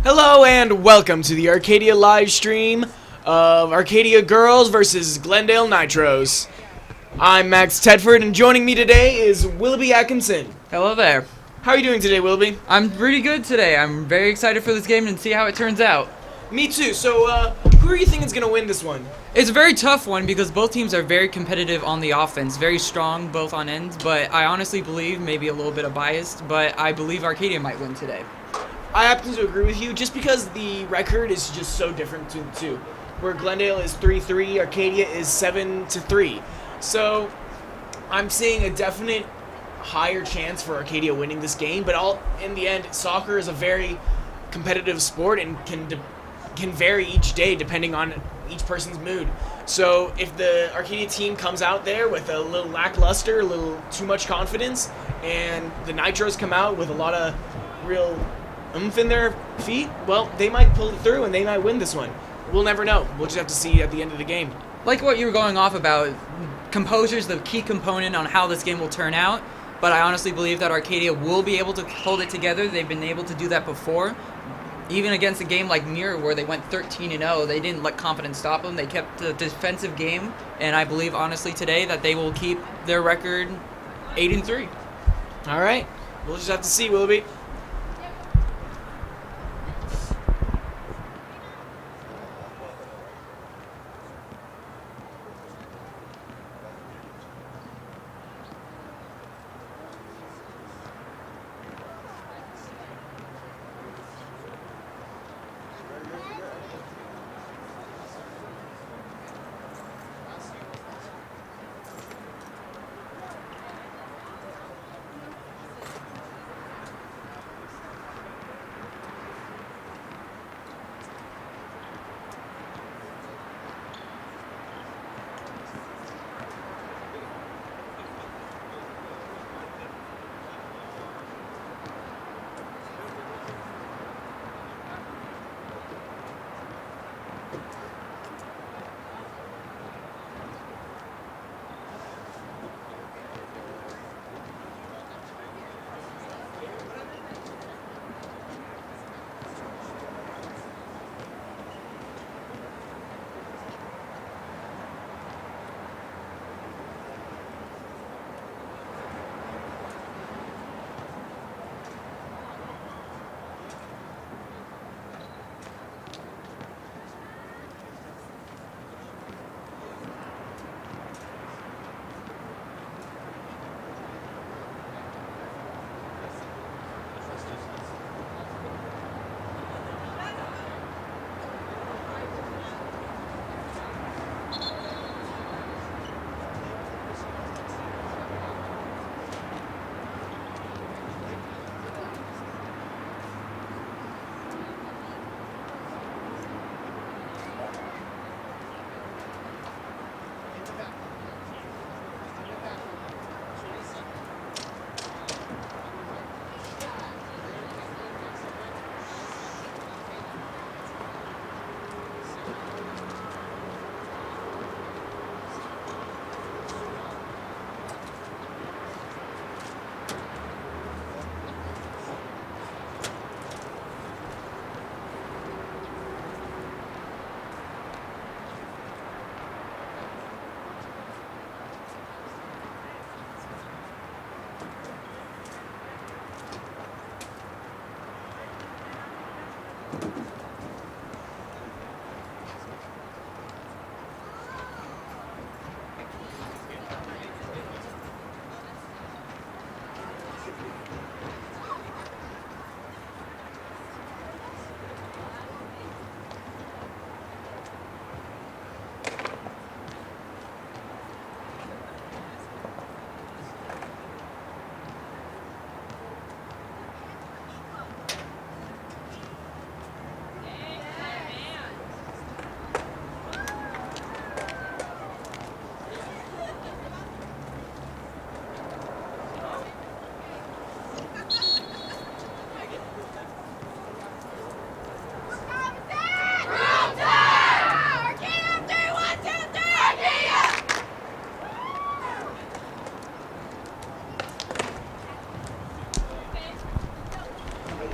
Hello and welcome to the Arcadia live stream of Arcadia Girls versus Glendale Nitros. I'm Max Tedford and joining me today is Willoughby Atkinson. Hello there. How are you doing today, Willoughby? I'm pretty good today. I'm very excited for this game and see how it turns out. Me too. So, who are you thinking is going to win this one? It's a very tough one because both teams are very competitive on the offense, very strong both on ends, but I honestly believe, maybe a little bit of biased, but I believe Arcadia might win today. I happen to agree with you just because the record is just so different between the two. Where Glendale is 3-3, Arcadia is 7-3. So, I'm seeing a definite higher chance for Arcadia winning this game, but in the end, soccer is a very competitive sport and can vary each day depending on each person's mood. So if the Arcadia team comes out there with a little lackluster, a little too much confidence, and the Nitros come out with a lot of real oomph in their feet, well, they might pull it through and they might win this one. We'll never know. We'll just have to see at the end of the game. Like what you were going off about, composure's the key component on how this game will turn out, but I honestly believe that Arcadia will be able to hold it together. They've been able to do that before. Even against a game like Mirror where they went 13-0, they didn't let confidence stop them. They kept the defensive game, and I believe honestly today that they will keep their record 8-3. All right. We'll just have to see, Willoughby.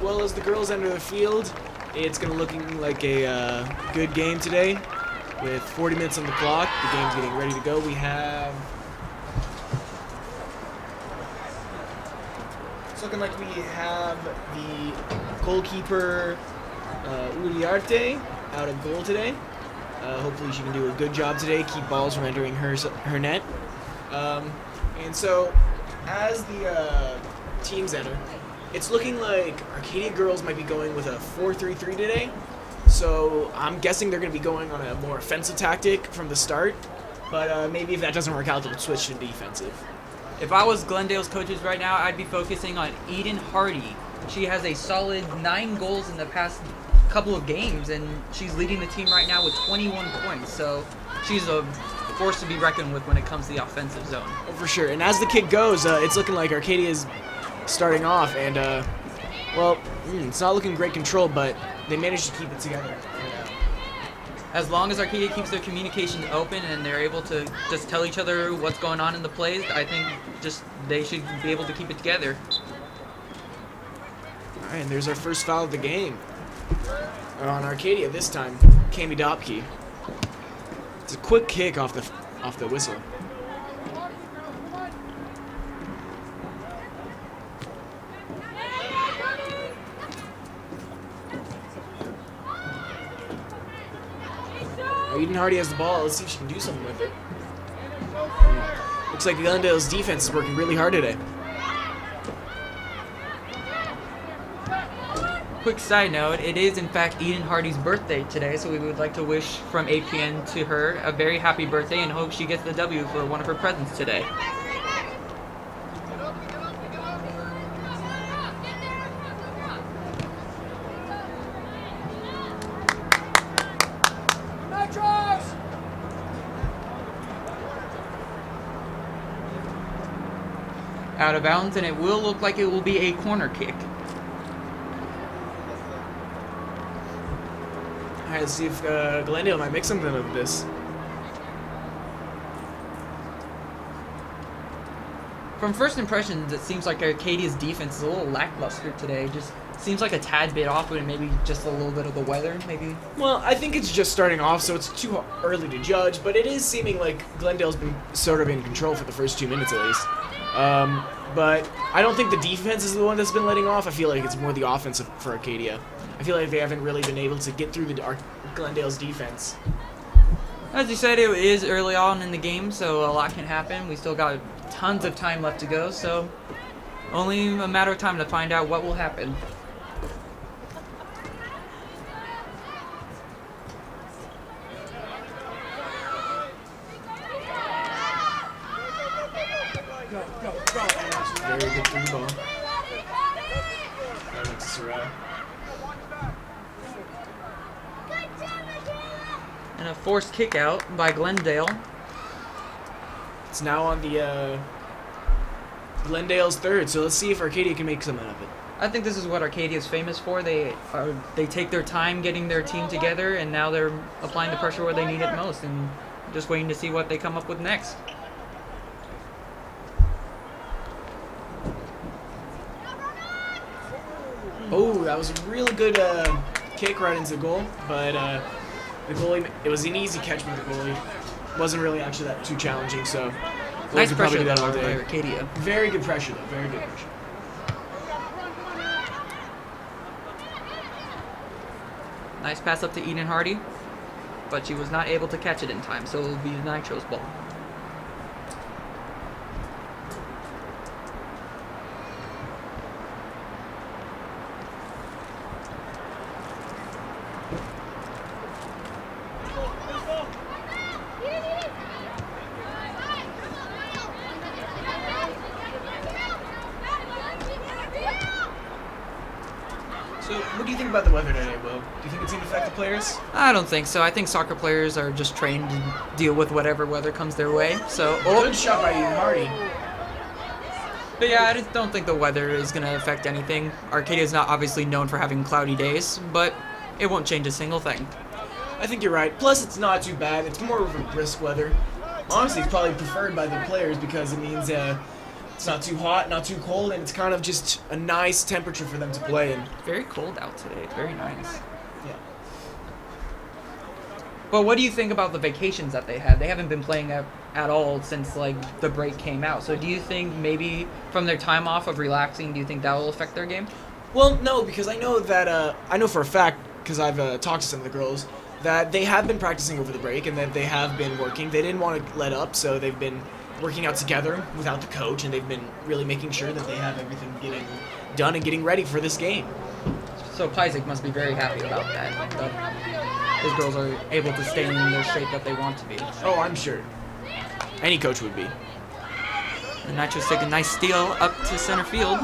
well as the girls enter the field. It's going to looking like a good game today with 40 minutes on the clock. The game's getting ready to go. We have... It's looking like we have the goalkeeper, Uriarte, out of goal today. Hopefully she can do a good job today, keep balls from entering her net. And so, as the teams enter, it's looking like Arcadia girls might be going with a 4-3-3 today. So I'm guessing they're going to be going on a more offensive tactic from the start. But maybe if that doesn't work out, they'll switch to defensive. If I was Glendale's coaches right now, I'd be focusing on Eden Hardy. She has a solid 9 goals in the past couple of games, and she's leading the team right now with 21 points. So she's a force to be reckoned with when it comes to the offensive zone. Oh, for sure. And as the kick goes, it's looking like Arcadia is starting off, and well, it's not looking great control, but they managed to keep it together. As long as Arcadia keeps their communication open and they're able to just tell each other what's going on in the plays, I think just they should be able to keep it together. All right, and there's our first foul of the game. On Arcadia this time, Cami Dopke. It's a quick kick off the whistle. Eden Hardy has the ball. Let's see if she can do something with it. Looks like Glendale's defense is working really hard today. Quick side note, it is in fact Eden Hardy's birthday today, so we would like to wish from APN to her a very happy birthday and hope she gets the W for one of her presents today. Out of bounds, and it will look like it will be a corner kick. All right, let's see if Glendale might make something of this. From first impressions, it seems like Arcadia's defense is a little lackluster today. Just seems like a tad bit off, but maybe just a little bit of the weather, maybe. Well, I think it's just starting off, so it's too early to judge, but it is seeming like Glendale's been sort of in control for the first 2 minutes at least. But I don't think the defense is the one that's been letting off. I feel like it's more the offense for Arcadia. I feel like they haven't really been able to get through Glendale's defense. As you said, it is early on in the game, so a lot can happen. We still got tons of time left to go, so only a matter of time to find out what will happen. Very good through ball. That looks Sarai. And a forced kick out by Glendale. It's now on the Glendale's third, so let's see if Arcadia can make something of it. I think this is what Arcadia is famous for. They take their time getting their team together, and now they're applying the pressure where they need it most, and just waiting to see what they come up with next. Oh, that was a really good kick right into the goal, but the goalie, it was an easy catch by the goalie. Wasn't really actually that too challenging, so Nice pressure do that though all by day. Arcadia. Very good pressure though, very good pressure. Nice pass up to Eden Hardy, but she was not able to catch it in time, so it'll be Nitro's ball. So, what do you think about the weather today, Will? Do you think it's going to affect the players? I don't think so. I think soccer players are just trained to deal with whatever weather comes their way. So, Good shot by Eden Hardy. but yeah, I just don't think the weather is going to affect anything. Arcadia is not obviously known for having cloudy days, but it won't change a single thing. I think you're right. Plus, it's not too bad. It's more of a brisk weather. Honestly, it's probably preferred by the players because it means it's not too hot, not too cold, and it's kind of just a nice temperature for them to play in. Very cold out today. Very nice. But what do you think about the vacations that they had? They haven't been playing at all since like the break came out. So do you think maybe from their time off of relaxing, do you think that will affect their game? Well, no, because I know that I know for a fact, because I've talked to some of the girls, that they have been practicing over the break and that they have been working. They didn't want to let up, so they've been working out together without the coach, and they've been really making sure that they have everything getting done and getting ready for this game. So Isaac must be very happy about that. His girls are able to stay in their shape that they want to be. Oh, I'm sure. Any coach would be. And Nitro's take a nice steal up to center field.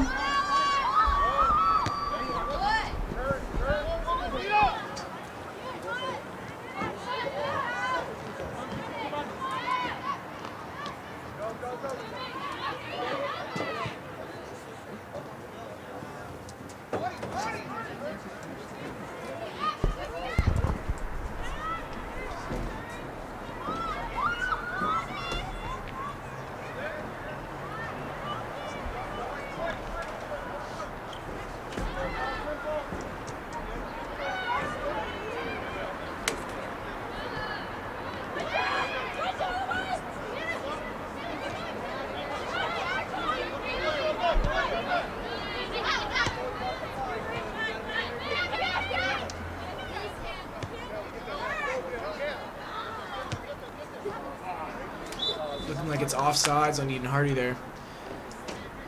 Looking like it's offsides on Eden Hardy there.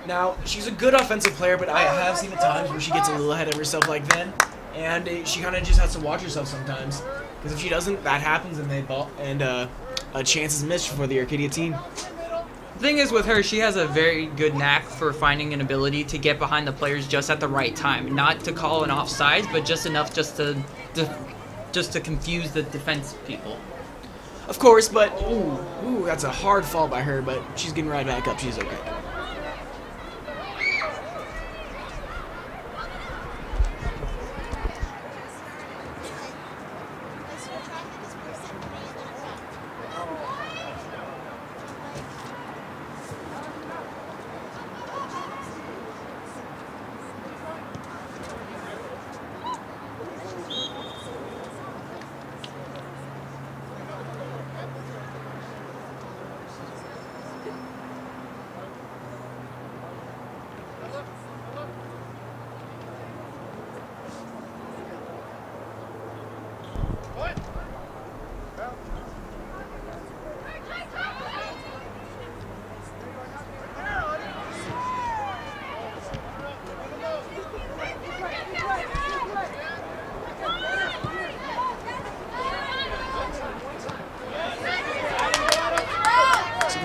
Now, she's a good offensive player, but I have seen at times where she gets a little ahead of herself like that, and she kind of just has to watch herself sometimes. Because if she doesn't, that happens, and a chance is missed for the Arcadia team. The thing is with her, she has a very good knack for finding an ability to get behind the players just at the right time. Not to call an offsides, but just enough just to confuse the defense people. Of course, but ooh, that's a hard fall by her, but she's getting right back up. She's okay.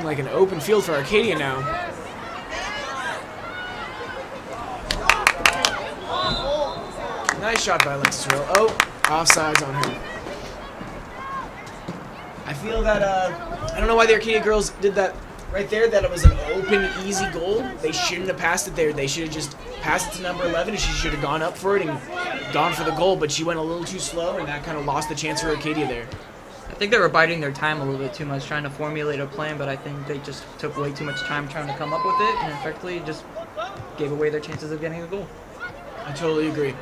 Like an open field for Arcadia now. Nice shot by Alexis Rowe. Oh, offsides on her. I feel that, I don't know why the Arcadia girls did that right there, that it was an open, easy goal. They shouldn't have passed it there. They should have just passed it to number 11, and she should have gone up for it and gone for the goal, but she went a little too slow, and that kind of lost the chance for Arcadia there. I think they were biding their time a little bit too much, trying to formulate a plan, but I think they just took way too much time trying to come up with it, and effectively just gave away their chances of getting a goal. I totally agree.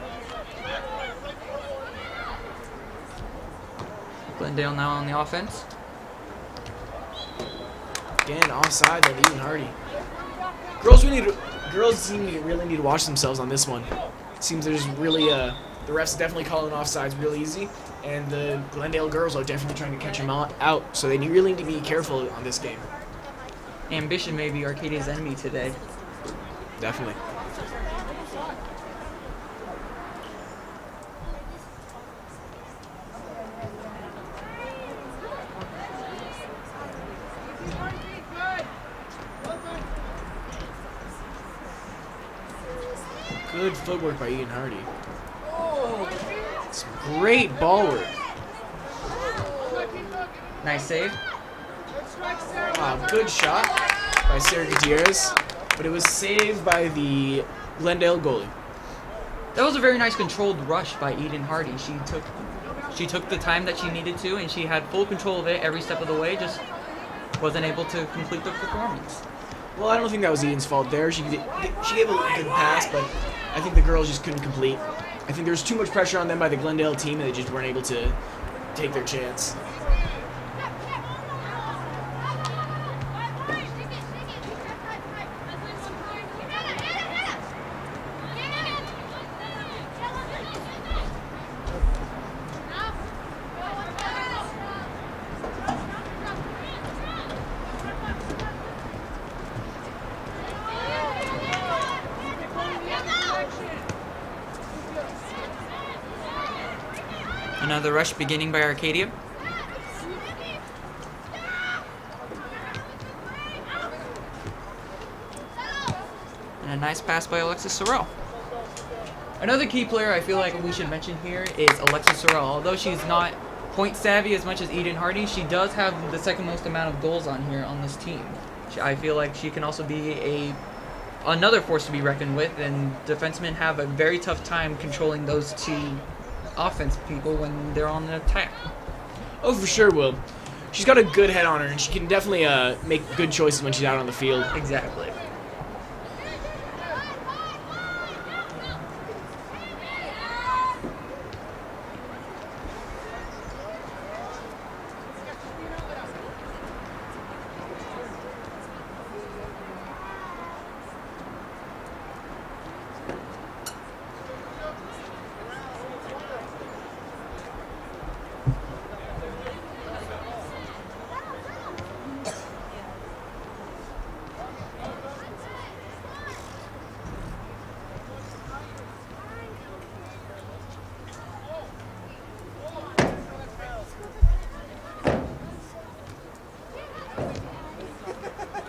Glendale now on the offense. Again, offside on Eden Hardy. Girls really need to watch themselves on this one. It seems there's really the refs definitely calling offsides real easy, and the Glendale girls are definitely trying to catch them out, so they really need to be careful on this game. Ambition may be Arcadia's enemy today. Definitely. Good footwork by Eden Hardy. Some great ball work. Nice save. Good shot by Sarah Gutierrez, but it was saved by the Glendale goalie. That was a very nice controlled rush by Eden Hardy. She took the time that she needed to, and she had full control of it every step of the way, just wasn't able to complete the performance. Well, I don't think that was Eden's fault there. She gave a good pass, but I think the girls just couldn't complete. I think there was too much pressure on them by the Glendale team, and they just weren't able to take their chance. Another rush beginning by Arcadia. And a nice pass by Alexis Sorrell. Another key player I feel like we should mention here is Alexis Sorrell. Although she's not point savvy as much as Eden Hardy, she does have the second most amount of goals on here on this team. I feel like she can also be another force to be reckoned with, and defensemen have a very tough time controlling those two offense people when they're on the attack. Oh, for sure, Will. She's got a good head on her, and she can definitely make good choices when she's out on the field. Exactly.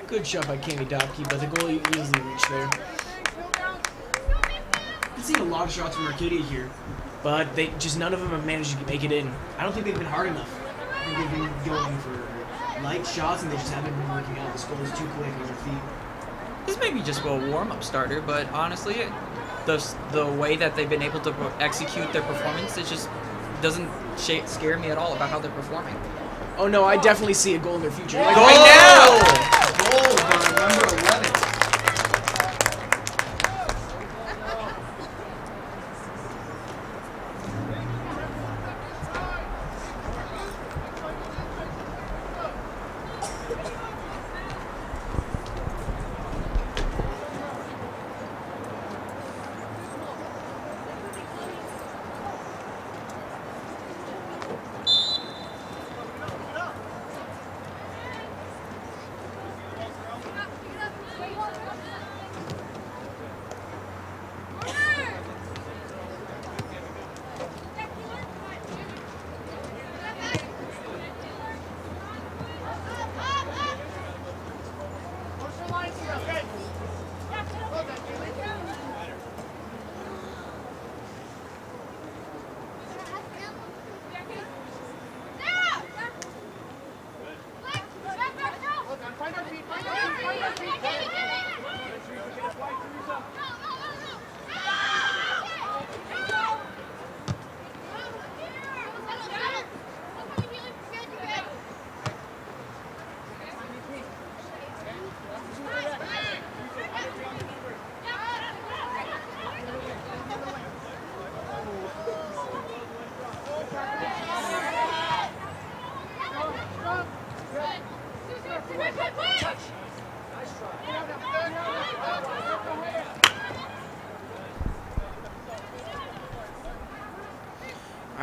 Good shot by Kami Dopke, but the goalie easily reached there. I've seen a lot of shots from Arcadia here, but none of them have managed to make it in. I don't think they've been hard enough. I think they've been going for light shots, and they just haven't been working out. This goal is too quick on their feet. This may be just a warm-up starter, but honestly, the way that they've been able to execute their performance, it just doesn't scare me at all about how they're performing. Oh no, I definitely see a goal in their future. Like Goal! right now! Goal by number 11.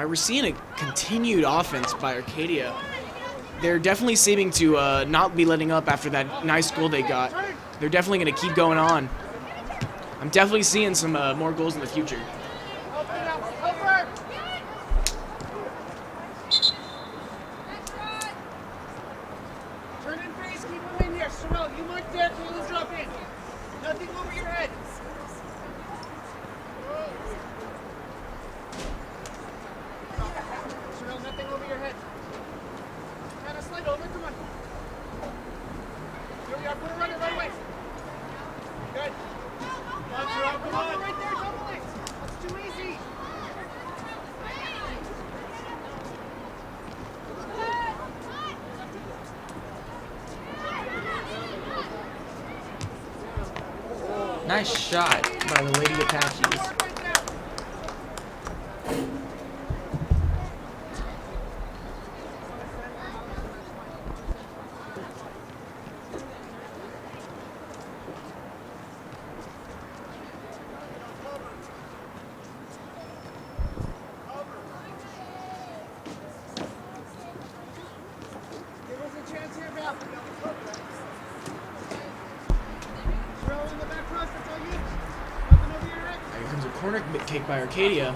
We're seeing a continued offense by Arcadia. They're definitely seeming to not be letting up after that nice goal they got. They're definitely going to keep going on. I'm definitely seeing some more goals in the future. Turn in face, keep him in here. Sorrell, you mark there, Taylor's drop in. Nothing over your head. Sorrell, nothing over your head. Kind of slide over, come on. Here we are, put it right away. Good. Come on, Sorrell, come on. Right there, double it. That's too easy. Nice shot by the Lady Apaches. Give us a chance here, Val. Sorrell in the back cross, that's all you. Nothing over your head. Here comes a corner kick by Arcadia.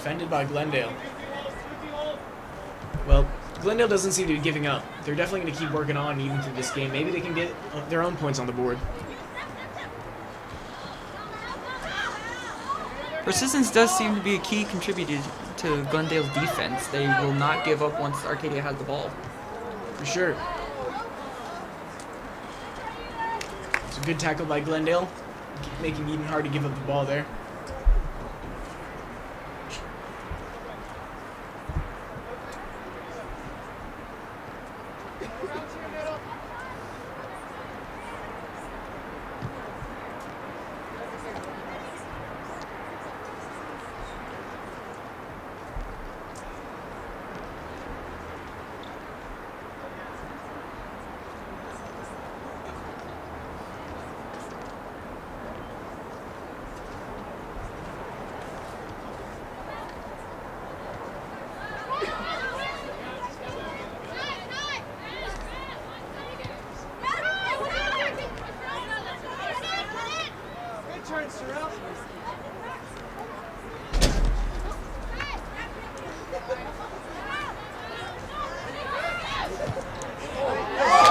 defended by Glendale. Well, Glendale doesn't seem to be giving up. They're definitely going to keep working on even through this game. Maybe they can get their own points on the board. Persistence does seem to be a key contributor to Glendale's defense. They will not give up once Arcadia has the ball. For sure. It's a good tackle by Glendale, making it even hard to give up the ball there.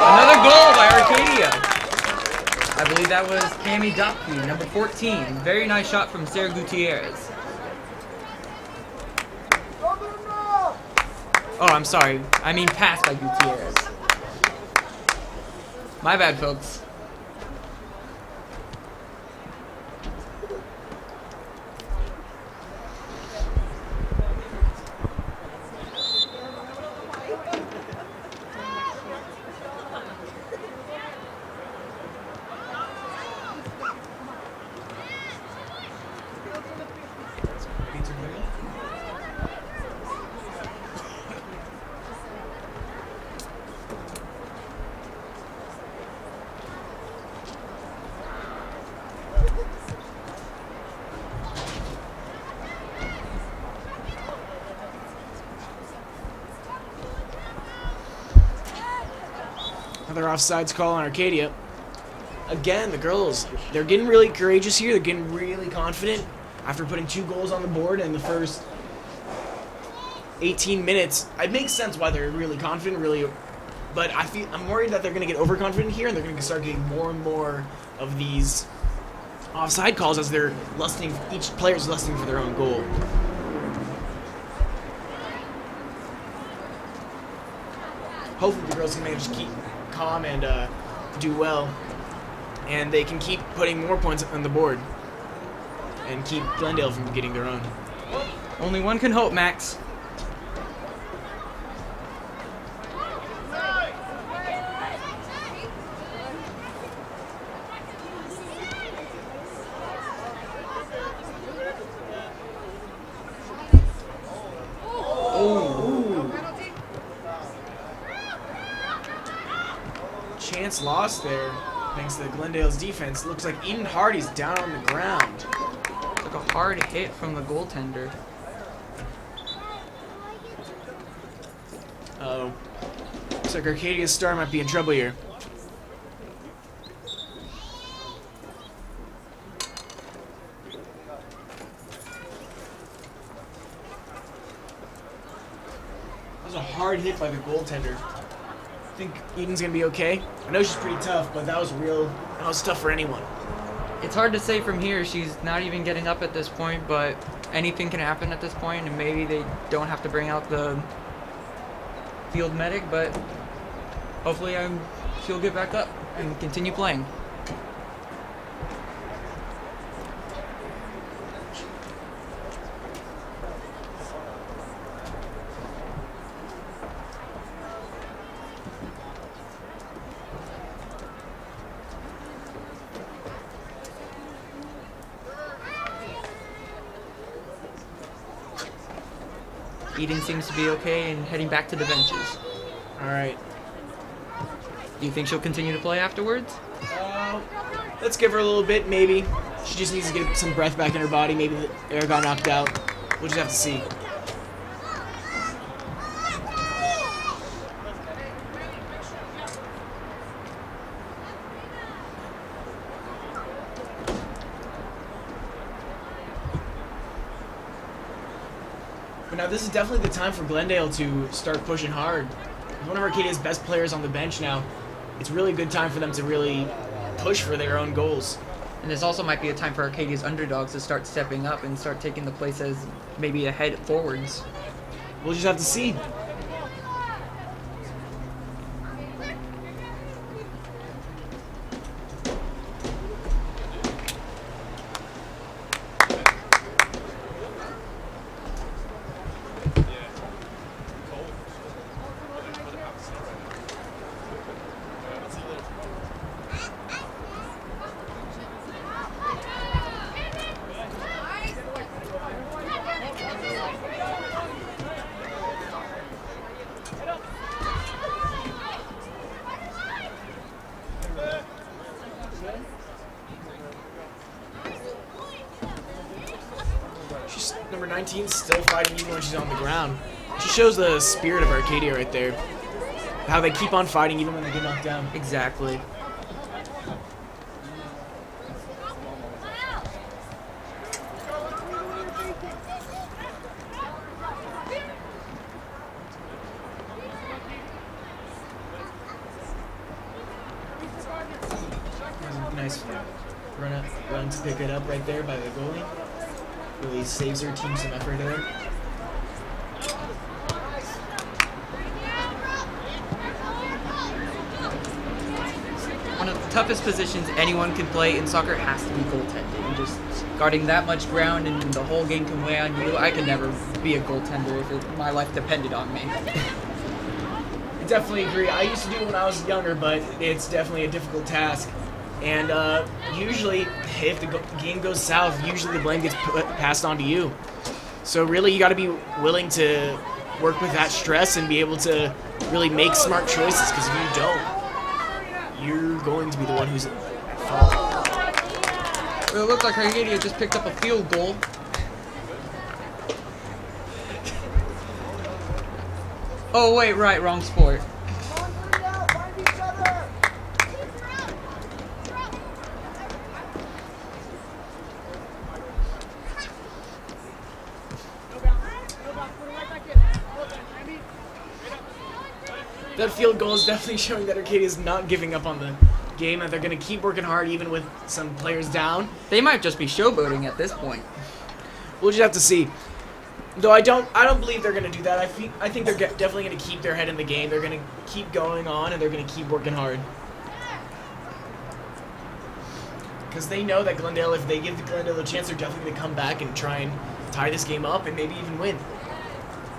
Another goal by Arcadia. I believe that was Cami Dopke, number 14. Very nice shot from Sarah Gutierrez. Oh, I'm sorry. I mean pass by Gutierrez. My bad, folks. Another offsides call on Arcadia. Again, the girls, they're getting really courageous here. They're getting really confident after putting 2 goals on the board in the first 18 minutes. It makes sense why they're really confident, but I'm worried that they're going to get overconfident here and they're going to start getting more and more of these offside calls as they're lusting, each player's lusting for their own goal. Hopefully the girls can manage to keep calm and do well, and they can keep putting more points on the board and keep Glendale from getting their own. Only one can hope, Max. Chance lost there thanks to Glendale's defense. Looks like Eden Hardy's down on the ground. Took a hard hit from the goaltender. Uh-oh. Looks like Arcadia's star might be in trouble here. That was a hard hit by the goaltender. I think Eden's gonna be okay. I know she's pretty tough, but that was tough for anyone. It's hard to say from here. She's not even getting up at this point, but anything can happen at this point, and maybe they don't have to bring out the field medic, but hopefully she'll get back up and continue playing. Eden seems to be okay and heading back to the benches. All right. Do you think she'll continue to play afterwards? Let's give her a little bit, maybe. She just needs to get some breath back in her body. Maybe the air got knocked out. We'll just have to see. now this is definitely the time for Glendale to start pushing hard. One of Arcadia's best players on the bench now. It's really a good time for them to really push for their own goals. And this also might be a time for Arcadia's underdogs to start stepping up and start taking the place as maybe a head forwards. We'll just have to see. Number 19 still fighting even when she's on the ground. She shows the spirit of Arcadia right there. How they keep on fighting even when they get knocked down. Exactly. Nice run to pick it up right there by the goalie. Really saves her team some effort there. One of the toughest positions anyone can play in soccer has to be goaltending. And just guarding that much ground and the whole game can weigh on you. I could never be a goaltender if my life depended on me. I definitely agree. I used to do it when I was younger, but it's definitely a difficult task. And usually, if the game goes south, usually the blame gets passed on to you. So really, you got to be willing to work with that stress and be able to really make smart choices. Because if you don't, you're going to be the one who's at fault. Well, it looked like Arcadia just picked up a field goal. Oh wait, right, wrong sport. That field goal is definitely showing that Arcadia is not giving up on the game, that they're going to keep working hard even with some players down. They might just be showboating at this point. We'll just have to see. Though I don't believe they're going to do that. I think they're definitely going to keep their head in the game. They're going to keep going on, and they're going to keep working hard. Because they know that Glendale, if they give Glendale a chance, they're definitely going to come back and try and tie this game up and maybe even win.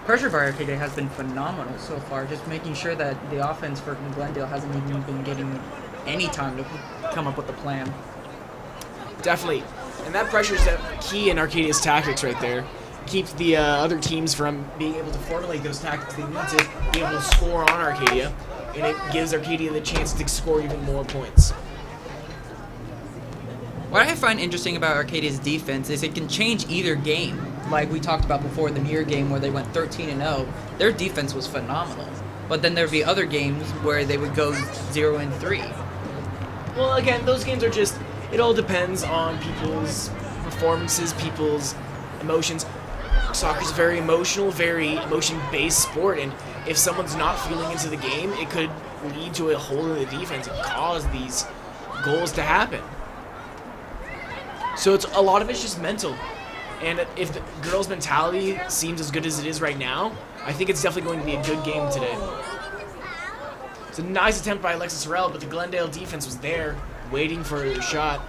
Pressure by Arcadia has been phenomenal so far, just making sure that the offense for Glendale hasn't even been getting any time to come up with a plan. Definitely. And that pressure is the key in Arcadia's tactics right there. Keeps the other teams from being able to formulate those tactics they need to be able to score on Arcadia, and it gives Arcadia the chance to score even more points. What I find interesting about Arcadia's defense is it can change either game. Like we talked about before, the Mirror game where they went 13-0, their defense was phenomenal. But then there'd be other games where they would go 0-3. Well, again, those games are just, it all depends on people's performances, people's emotions. Soccer's a very emotional, very emotion-based sport, and if someone's not feeling into the game, it could lead to a hole in the defense and cause these goals to happen. So a lot of it's just mental. And if the girls' mentality seems as good as it is right now, I think it's definitely going to be a good game today. It's a nice attempt by Alexis Sorrell, but the Glendale defense was there, waiting for a shot.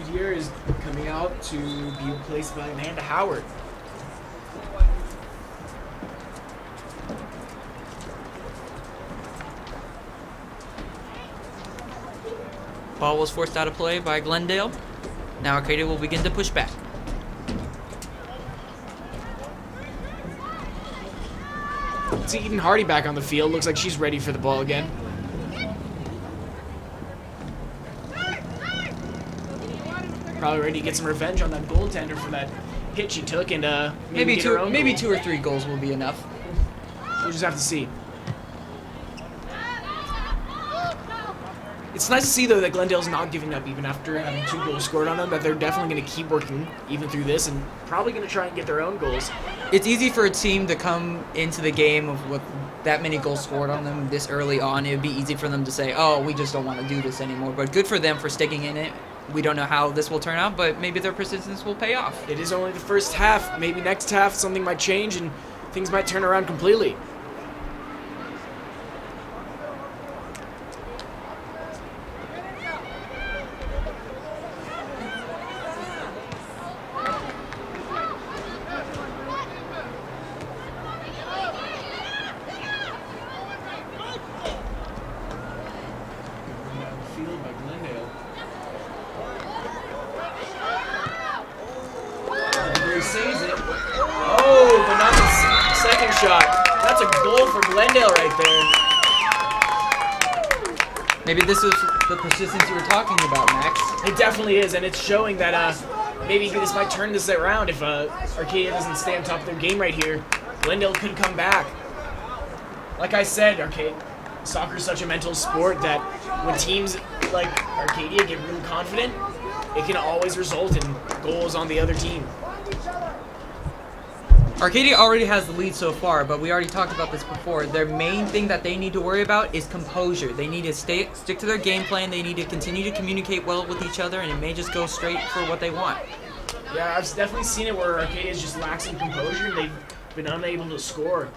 Gutierrez is coming out to be replaced by Amanda Howard. Ball was forced out of play by Glendale. Now Arcadia will begin to push back. It's Eden Hardy back on the field. Looks like she's ready for the ball again. Probably ready to get some revenge on that goaltender for that hit she took, and maybe get her own maybe goal. 2 or 3 goals will be enough. We'll just have to see. It's nice to see, though, that Glendale's not giving up even after having 2 goals scored on them, that they're definitely going to keep working even through this and probably going to try and get their own goals. It's easy for a team to come into the game with that many goals scored on them this early on. It would be easy for them to say, oh, we just don't want to do this anymore. But good for them for sticking in it. We don't know how this will turn out, but maybe their persistence will pay off. It is only the first half. Maybe next half something might change and things might turn around completely. Field by Glendale. He saves it. Oh, but not the second shot. That's a goal for Glendale right there. Maybe this is the persistence you were talking about, Max. It definitely is, and it's showing that maybe this might turn this around if Arcadia doesn't stay on top of their game right here. Glendale could come back. Like I said, soccer is such a mental sport that when teams like Arcadia get really confident, it can always result in goals on the other team. Arcadia already has the lead so far, but we already talked about this before. Their main thing that they need to worry about is composure. They need to stick to their game plan. They need to continue to communicate well with each other, and it may just go straight for what they want. Yeah, I've definitely seen it where Arcadia's just lacking composure and they've been unable to score.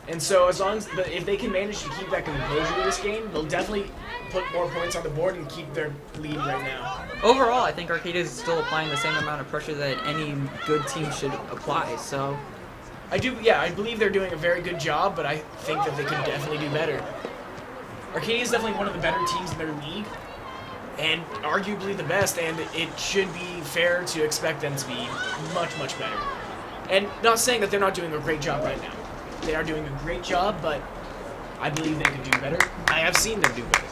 And so if they can manage to keep that composure in this game, they'll definitely put more points on the board and keep their lead right now. Overall, I think Arcadia is still applying the same amount of pressure that any good team should apply. So, I believe they're doing a very good job, but I think that they could definitely do better. Arcadia is definitely one of the better teams in their league, and arguably the best, and it should be fair to expect them to be much, much better. And not saying that they're not doing a great job right now. They are doing a great job, but I believe they could do better. I have seen them do better.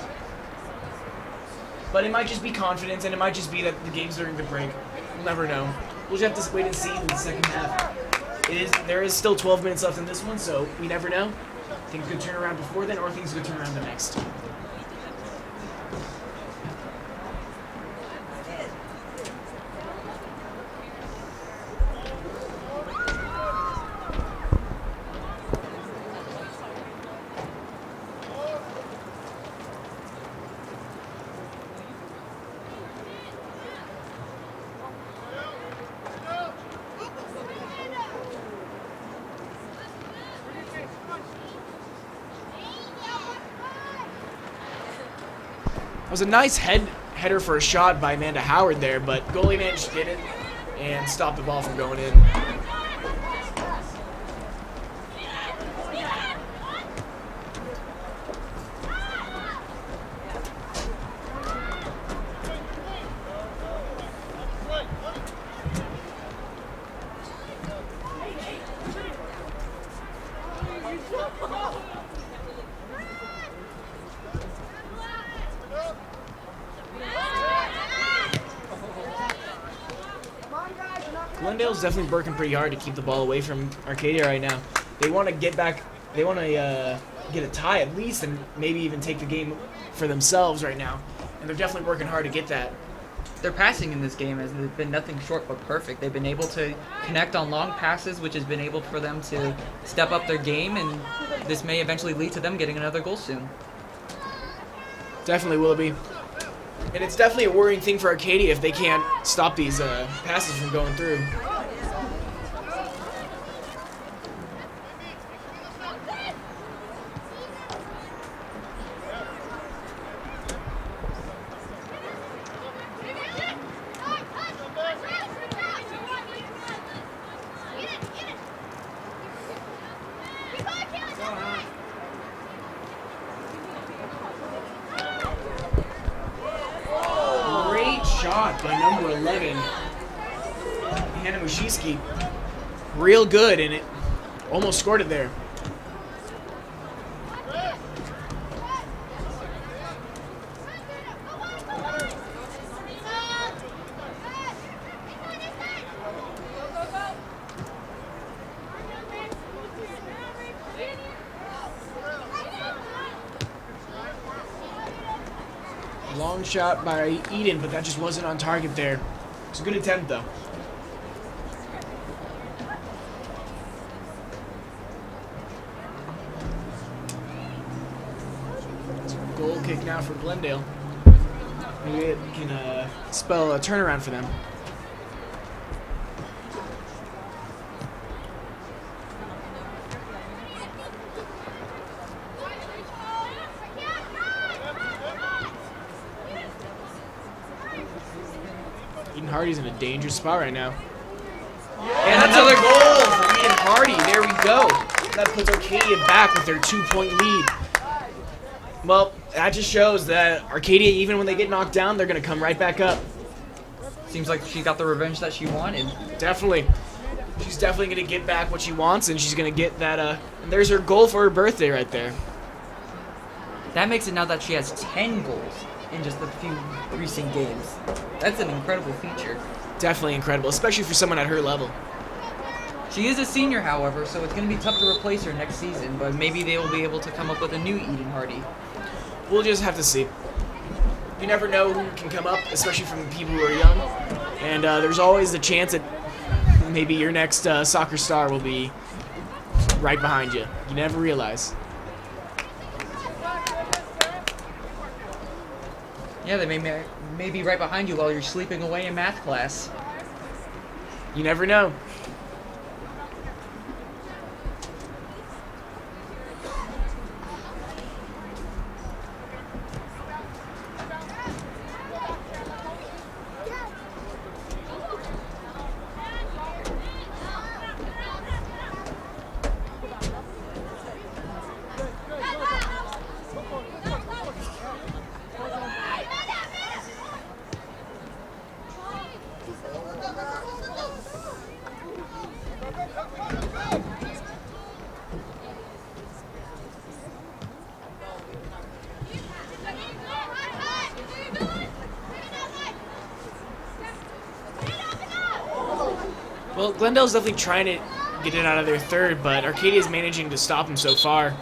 But it might just be confidence, and it might just be that the game's during the break. We'll never know. We'll just have to wait and see in the second half. There is still 12 minutes left in this one, so we never know. Things could turn around before then, or things could turn around the next. It was a nice header for a shot by Amanda Howard there, but goalie managed to get it and stop the ball from going in. Glendale's definitely working pretty hard to keep the ball away from Arcadia right now. They want to get back. They want to get a tie at least, and maybe even take the game for themselves right now. And they're definitely working hard to get that. their passing in this game has been nothing short but perfect. They've been able to connect on long passes, which has been able for them to step up their game, and this may eventually lead to them getting another goal soon. Definitely will be. And it's definitely a worrying thing for Arcadia if they can't stop these passes from going through. Shot by number number 11, Hannah Mushiski, real good, and it almost scored it there. Long shot by Eden, but that just wasn't on target there. It's a good attempt, though. It's a goal kick now for Glendale. Maybe it can spell a turnaround for them. Eden Hardy's in a dangerous spot right now. And another goal for Eden Hardy. There we go. That puts Arcadia back with their 2-point lead. Well, that just shows that Arcadia, even when they get knocked down, they're going to come right back up. Seems like she got the revenge that she wanted. Definitely. She's definitely going to get back what she wants, and she's going to get that. And there's her goal for her birthday right there. That makes it now that she has 10 goals in just a few recent games. That's an incredible feature. Definitely incredible, especially for someone at her level. She is a senior, however, so it's going to be tough to replace her next season, but maybe they will be able to come up with a new Eden Hardy. We'll just have to see. You never know who can come up, especially from people who are young. And there's always a chance that maybe your next soccer star will be right behind you. You never realize. Yeah, they may be right behind you while you're sleeping away in math class. You never know. Well, Glendale's definitely trying to get it out of their third, but Arcadia's managing to stop him so far.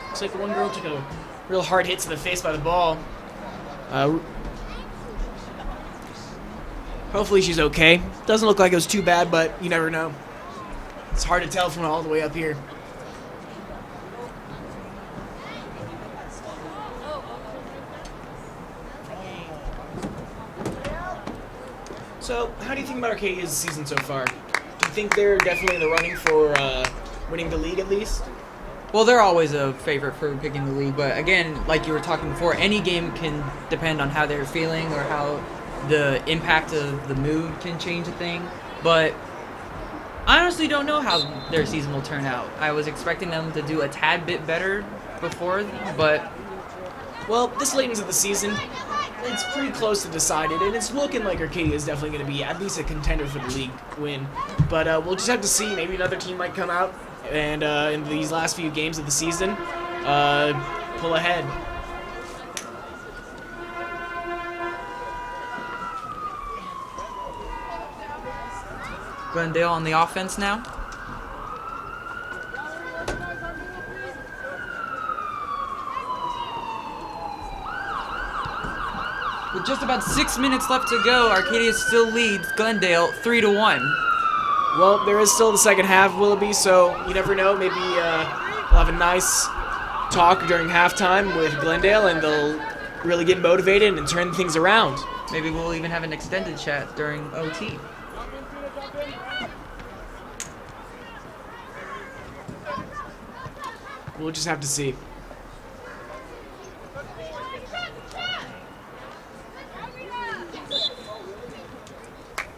Looks like one girl took a real hard hit to the face by the ball. Hopefully she's okay. Doesn't look like it was too bad, but you never know. It's hard to tell from all the way up here. So, how do you think about Arcadia's season so far? Do you think they're definitely in the running for winning the league at least? Well, they're always a favorite for picking the league, but again, like you were talking before, any game can depend on how they're feeling or how the impact of the mood can change a thing. But I honestly don't know how their season will turn out. I was expecting them to do a tad bit better before, but... Well, this late into the season, it's pretty close to decided, and it's looking like Arcadia is definitely going to be at least a contender for the league win. But we'll just have to see. Maybe another team might come out and in these last few games of the season, pull ahead. Glendale on the offense now. With just about 6 minutes left to go, Arcadia still leads Glendale 3-1. Well, there is still the second half, Willoughby, so you never know. Maybe we'll have a nice talk during halftime with Glendale, and they'll really get motivated and turn things around. Maybe we'll even have an extended chat during OT. We'll just have to see.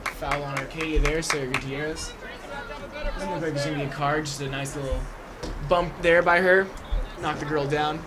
Foul on Arcadia there, Sarah Gutierrez. Doesn't look like there's going to be a card, just a nice little bump there by her. Knock the girl down.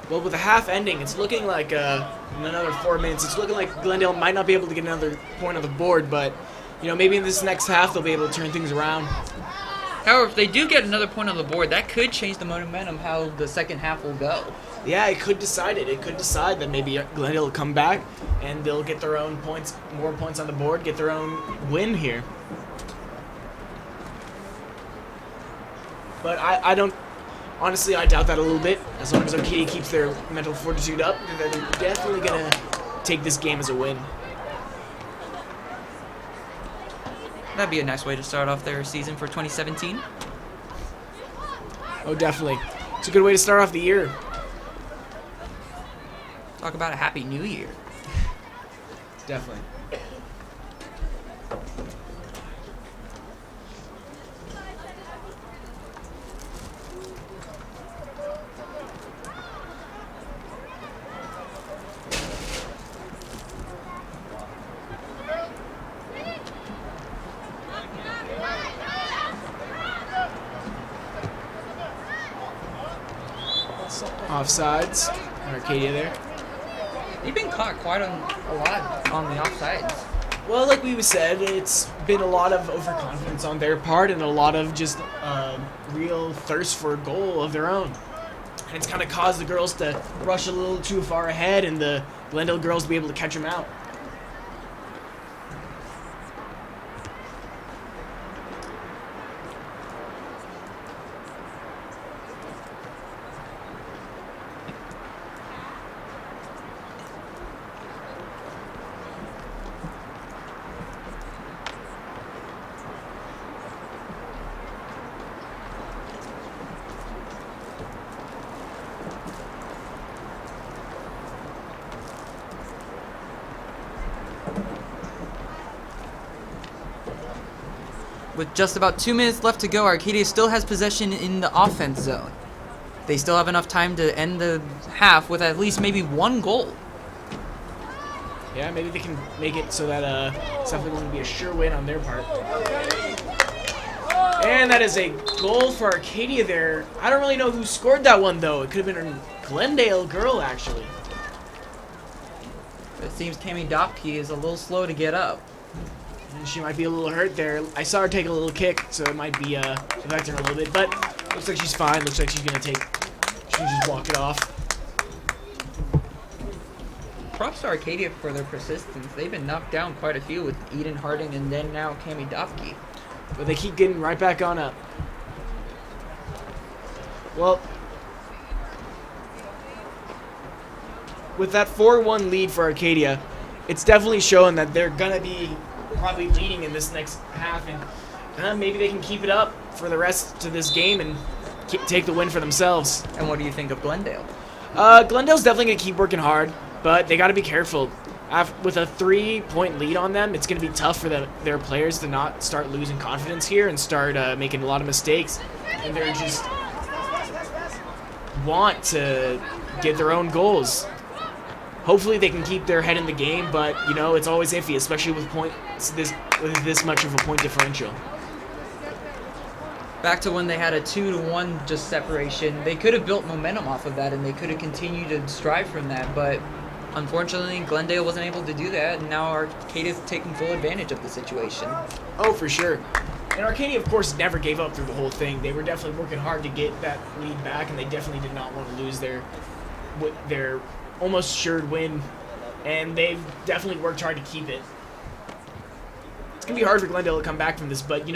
Well, with the half ending, it's looking like in another 4 minutes, it's looking like Glendale might not be able to get another point on the board, but maybe in this next half they'll be able to turn things around. However, if they do get another point on the board, that could change the momentum how the second half will go. Yeah, it could decide it. It could decide that maybe Glendale will come back and they'll get their own points, more points on the board, get their own win here. But I don't. Honestly, I doubt that a little bit. As long as Arcadia keeps their mental fortitude up, they're definitely going to take this game as a win. That'd be a nice way to start off their season for 2017. Oh, definitely. It's a good way to start off the year. Talk about a happy new year. Definitely. Offsides. Arcadia there. They've been caught quite a lot on the offsides. Well, like we said, it's been a lot of overconfidence on their part and a lot of just real thirst for a goal of their own. And it's kind of caused the girls to rush a little too far ahead and the Glendale girls to be able to catch them out. With just about 2 minutes left to go, Arcadia still has possession in the offense zone. They still have enough time to end the half with at least maybe one goal. Yeah, maybe they can make it so that it's definitely going to be a sure win on their part. And that is a goal for Arcadia there. I don't really know who scored that one, though. It could have been a Glendale girl, actually. It seems Cami Dopke is a little slow to get up. And she might be a little hurt there. I saw her take a little kick, so it might be affecting her a little bit. But looks like she's fine. Looks like she's going to she can just walk it off. Props to Arcadia for their persistence. They've been knocked down quite a few with Eden Harding and then now Cami Dopke. But they keep getting right back on up. Well, with that 4-1 lead for Arcadia, it's definitely showing that they're going to be probably leading in this next half. And maybe they can keep it up for the rest of this game and take the win for themselves. And what do you think of Glendale? Glendale's definitely going to keep working hard, but they got to be careful. With a 3-point lead on them, it's going to be tough for their players to not start losing confidence here and start making a lot of mistakes. And they're just want to get their own goals. Hopefully they can keep their head in the game, but it's always iffy, especially with with this much of a point differential. Back to when they had a 2-1 just separation, they could have built momentum off of that and they could have continued to strive from that, but unfortunately Glendale wasn't able to do that, and now Arcadia's taking full advantage of the situation. Oh, for sure. And Arcadia, of course, never gave up through the whole thing. They were definitely working hard to get that lead back, and they definitely did not want to lose their almost assured win, and they've definitely worked hard to keep it. It's going to be hard for Glendale to come back from this, but,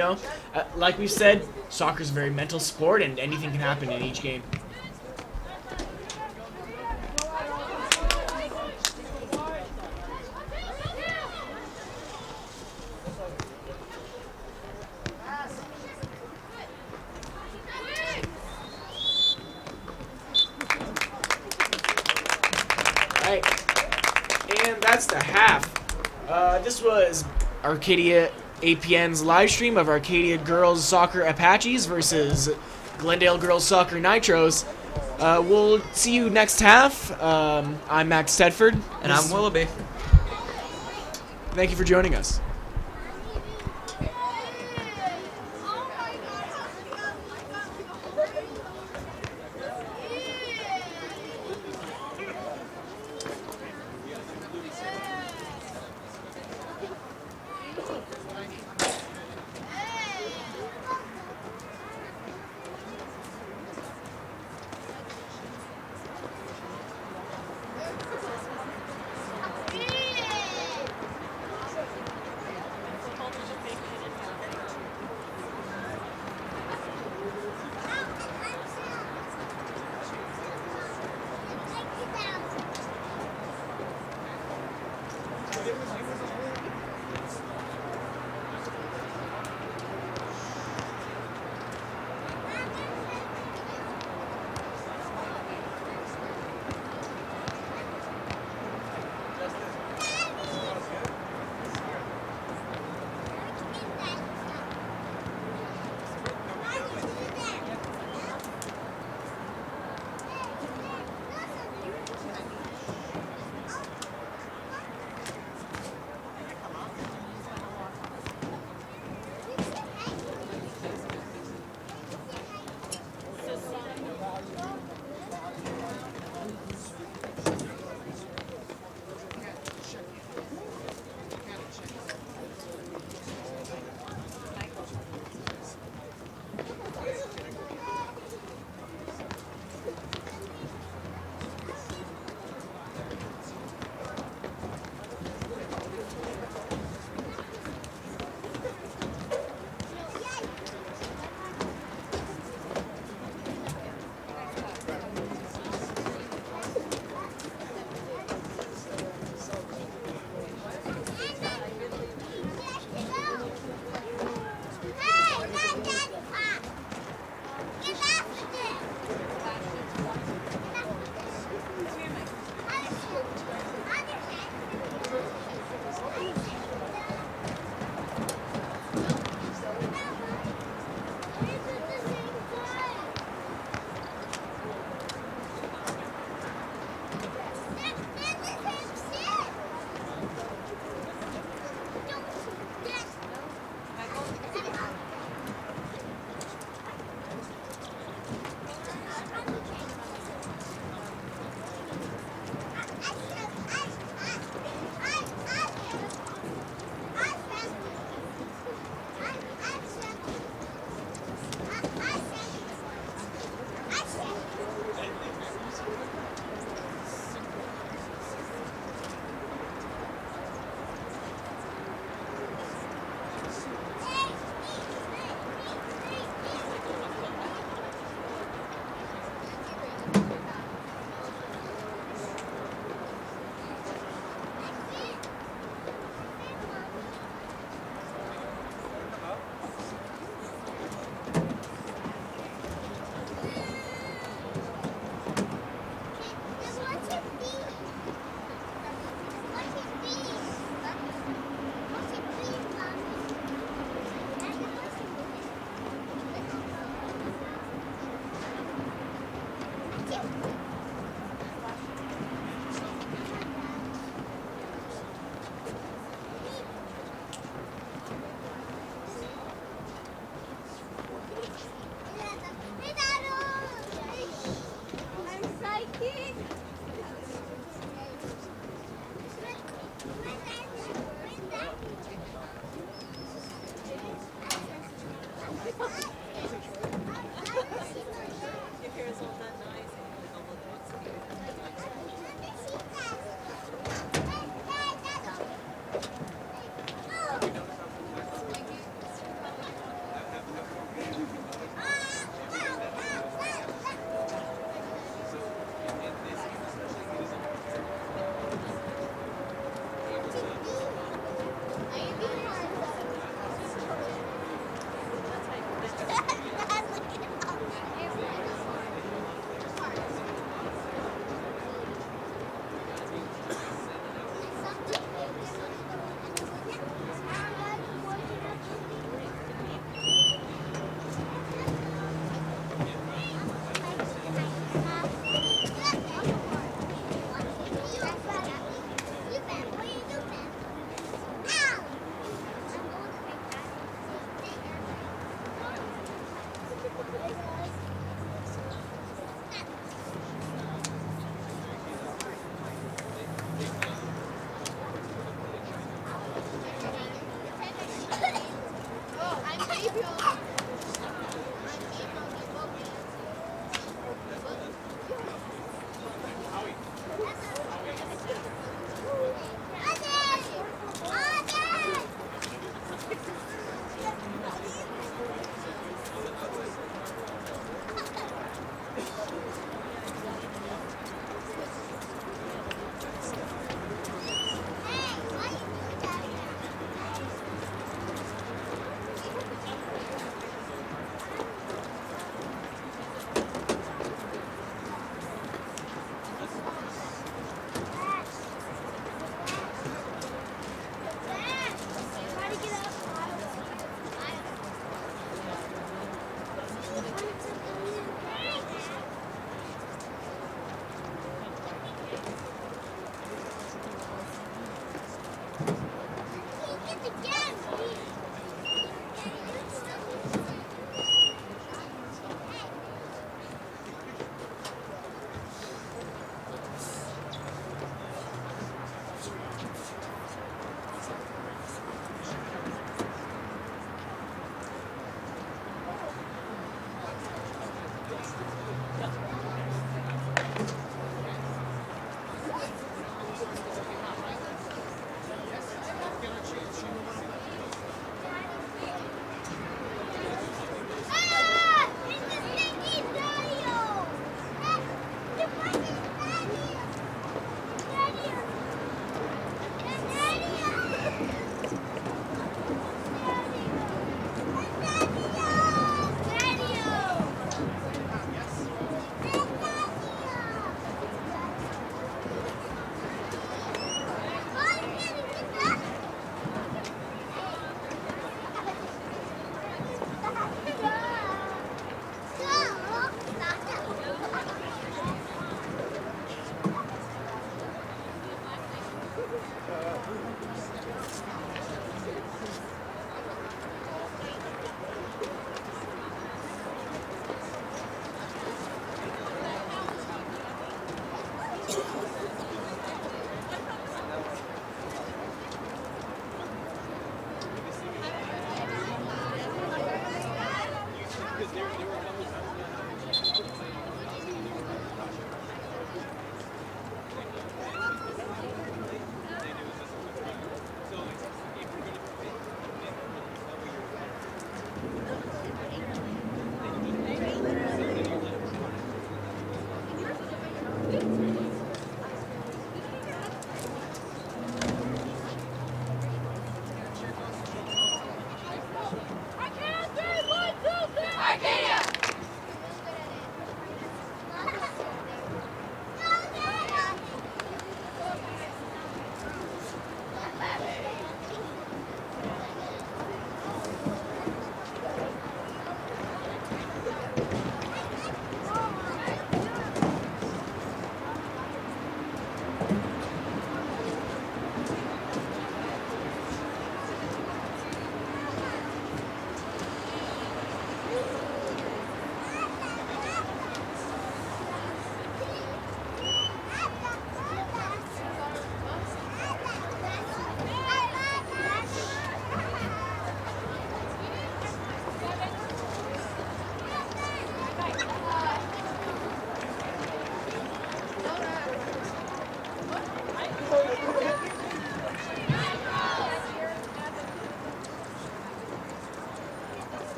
like we've said, soccer's a very mental sport, and anything can happen in each game. And that's the half. This was Arcadia APN's live stream of Arcadia Girls Soccer Apaches versus Glendale Girls Soccer Nitros. We'll see you next half. I'm Max Tedford. And I'm Willoughby. Thank you for joining us.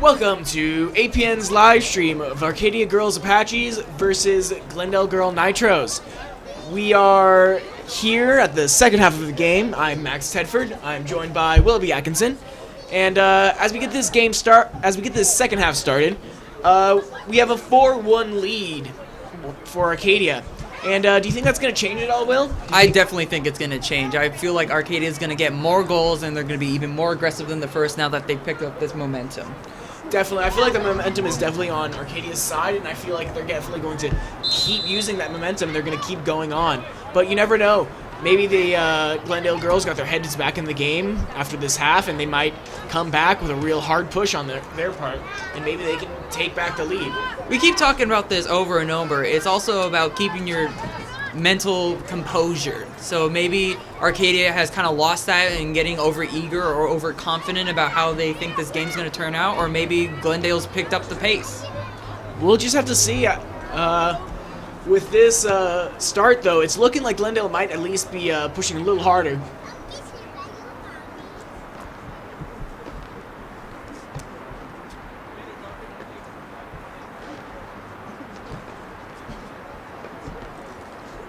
Welcome to APN's live stream of Arcadia Girls Apaches versus Glendale Girl Nitros. We are here at the second half of the game. I'm Max Tedford. I'm joined by Willoughby Atkinson, and as we get this second half started, we have a 4-1 lead for Arcadia. And do you think that's going to change it all, Will? I definitely think it's going to change. I feel like Arcadia is going to get more goals, and they're going to be even more aggressive than the first now that they've picked up this momentum. Definitely. I feel like the momentum is definitely on Arcadia's side, and I feel like they're definitely going to keep using that momentum. They're going to keep going on. But you never know. Maybe the Glendale girls got their heads back in the game after this half, and they might come back with a real hard push on their part, and maybe they can take back the lead. We keep talking about this over and over. It's also about keeping your mental composure. So maybe Arcadia has kind of lost that and getting over-eager or overconfident about how they think this game's going to turn out, or maybe Glendale's picked up the pace. We'll just have to see. With this start, though, it's looking like Glendale might at least be pushing a little harder.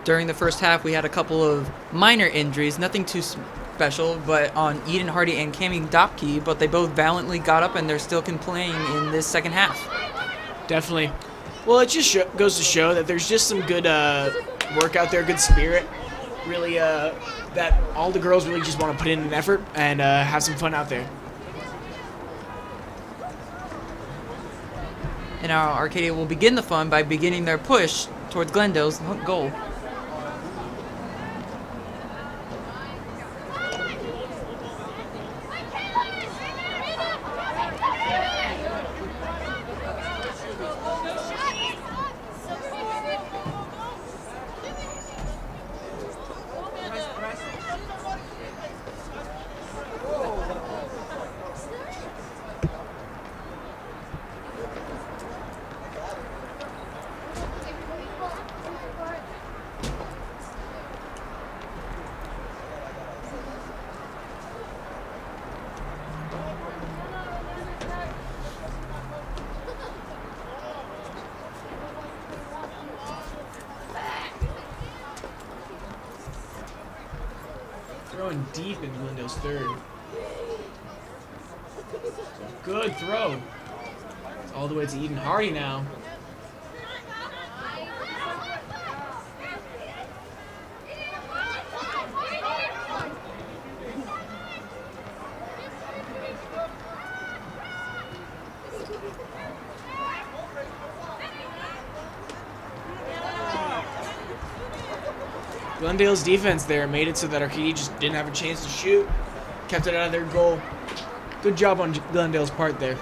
During the first half, we had a couple of minor injuries, nothing too special, but on Eden Hardy and Cami Dopke, but they both valiantly got up and they're still playing in this second half. Definitely. Well, it just goes to show that there's just some good work out there, good spirit. Really, that all the girls really just want to put in an effort and have some fun out there. And now Arcadia will begin the fun by beginning their push towards Glendale's goal. Throwing deep in Glendale's third. Good throw. It's all the way to Eden Hardy now. Glendale's defense there made it so that Arcadia just didn't have a chance to shoot. Kept it out of their goal. Good job on Glendale's part there.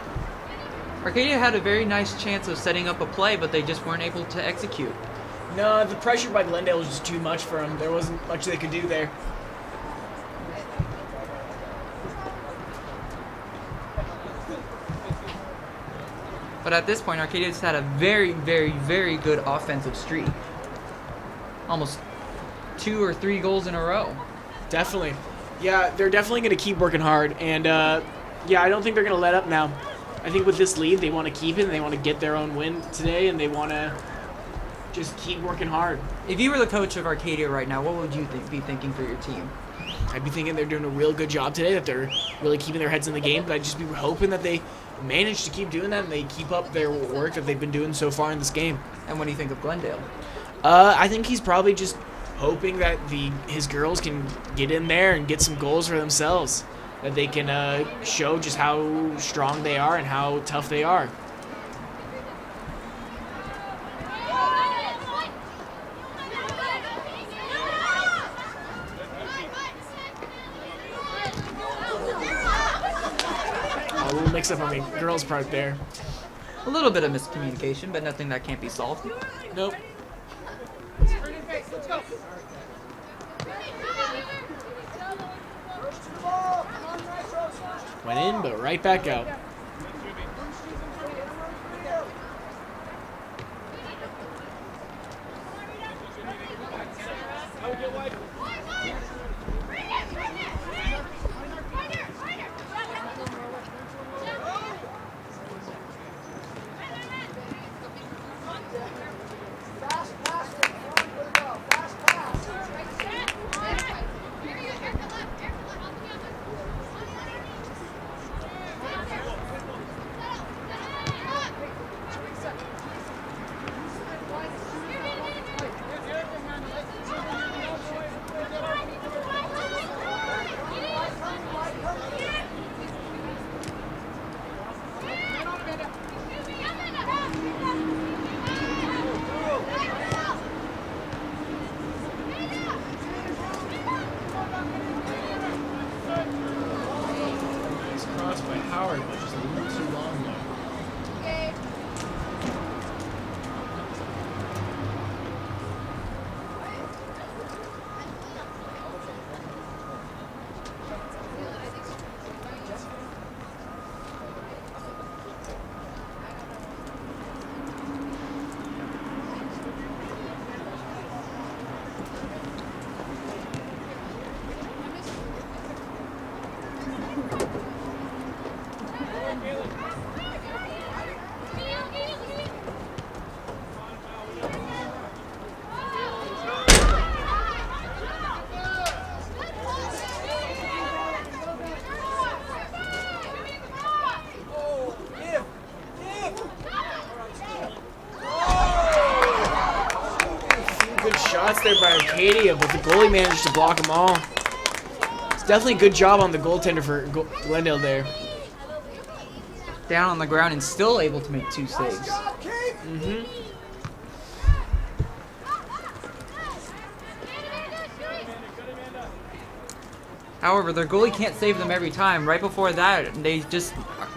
Arcadia had a very nice chance of setting up a play, but they just weren't able to execute. No, the pressure by Glendale was just too much for them. There wasn't much they could do there. But at this point, Arcadia just had a very, very, very good offensive streak. Almost 2 or 3 goals in a row. Definitely. Yeah, they're definitely going to keep working hard. And, yeah, I don't think they're going to let up now. I think with this lead, they want to keep it, and they want to get their own win today, and they want to just keep working hard. If you were the coach of Arcadia right now, what would you be thinking for your team? I'd be thinking they're doing a real good job today, that they're really keeping their heads in the game, but I'd just be hoping that they manage to keep doing that and they keep up their work that they've been doing so far in this game. And what do you think of Glendale? I think he's probably just hoping that his girls can get in there and get some goals for themselves, that they can show just how strong they are and how tough they are. A little mix-up on the girls' part there. A little bit of miscommunication, but nothing that can't be solved. Nope. Let's go. Went in, but right back out. shots there by Arcadia, but the goalie managed to block them all. It's definitely a good job on the goaltender for Glendale there. Down on the ground and still able to make 2 saves. Mm-hmm. However, their goalie can't save them every time. Right before that,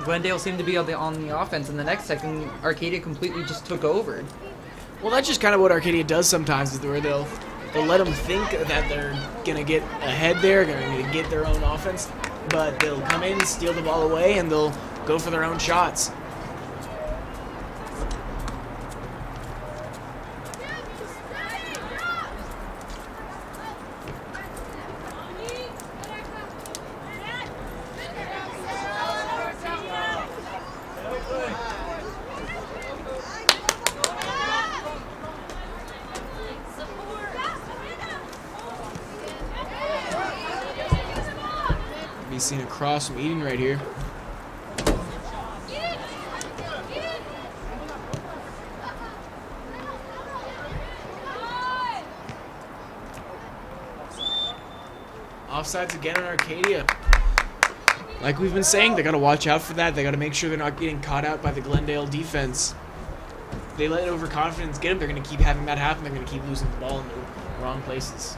Glendale seemed to be on the offense, and the next second, Arcadia completely just took over. Well, that's just kind of what Arcadia does sometimes, is where they'll let them think that they're gonna get ahead there, gonna get their own offense, but they'll come in, steal the ball away, and they'll go for their own shots. Be seen across from Eden right here. Offsides again on Arcadia. Like we've been saying, they got to watch out for that. They got to make sure they're not getting caught out by the Glendale defense. If they let overconfidence get them, they're going to keep having that happen. They're going to keep losing the ball in the wrong places.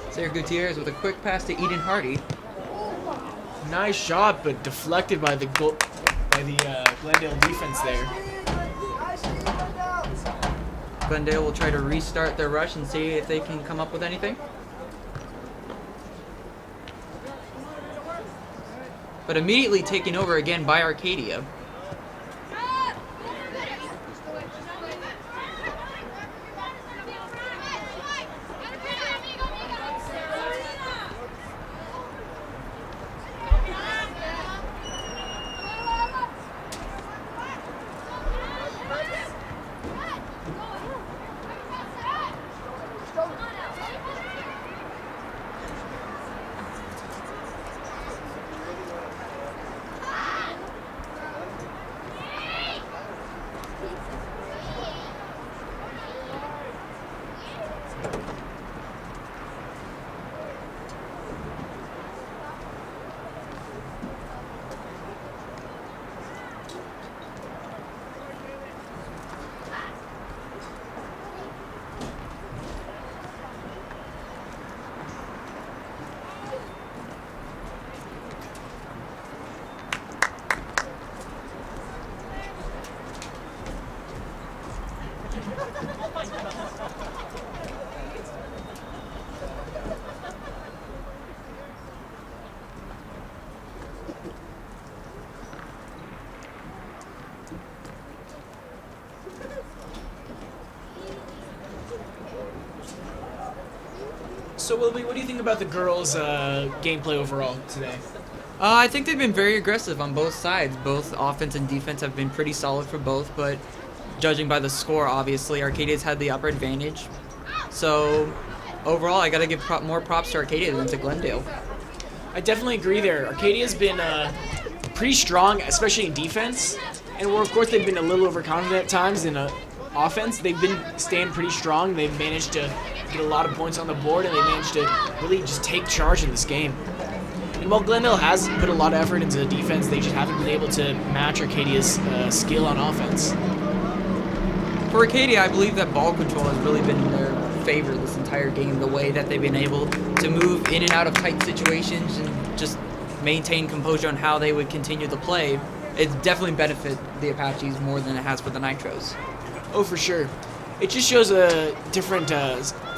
Sarah Gutierrez with a quick pass to Eden Hardy. Nice shot, but deflected by the Glendale defense there. Glendale will try to restart their rush and see if they can come up with anything. But immediately taken over again by Arcadia. So, Wilby, what do you think about the girls' gameplay overall today? I think they've been very aggressive on both sides. Both offense and defense have been pretty solid for both, but judging by the score, obviously, Arcadia's had the upper advantage. So, overall, I got to give more props to Arcadia than to Glendale. I definitely agree there. Arcadia's been pretty strong, especially in defense. And, of course, they've been a little overconfident at times in offense. They've been staying pretty strong. They've managed to get a lot of points on the board, and they managed to really just take charge in this game. And while Glendale has put a lot of effort into defense, they just haven't been able to match Arcadia's skill on offense. For Arcadia, I believe that ball control has really been in their favor this entire game. The way that they've been able to move in and out of tight situations and just maintain composure on how they would continue to play, it's definitely benefit the Apaches more than it has for the Nitros. Oh, for sure. It just shows a different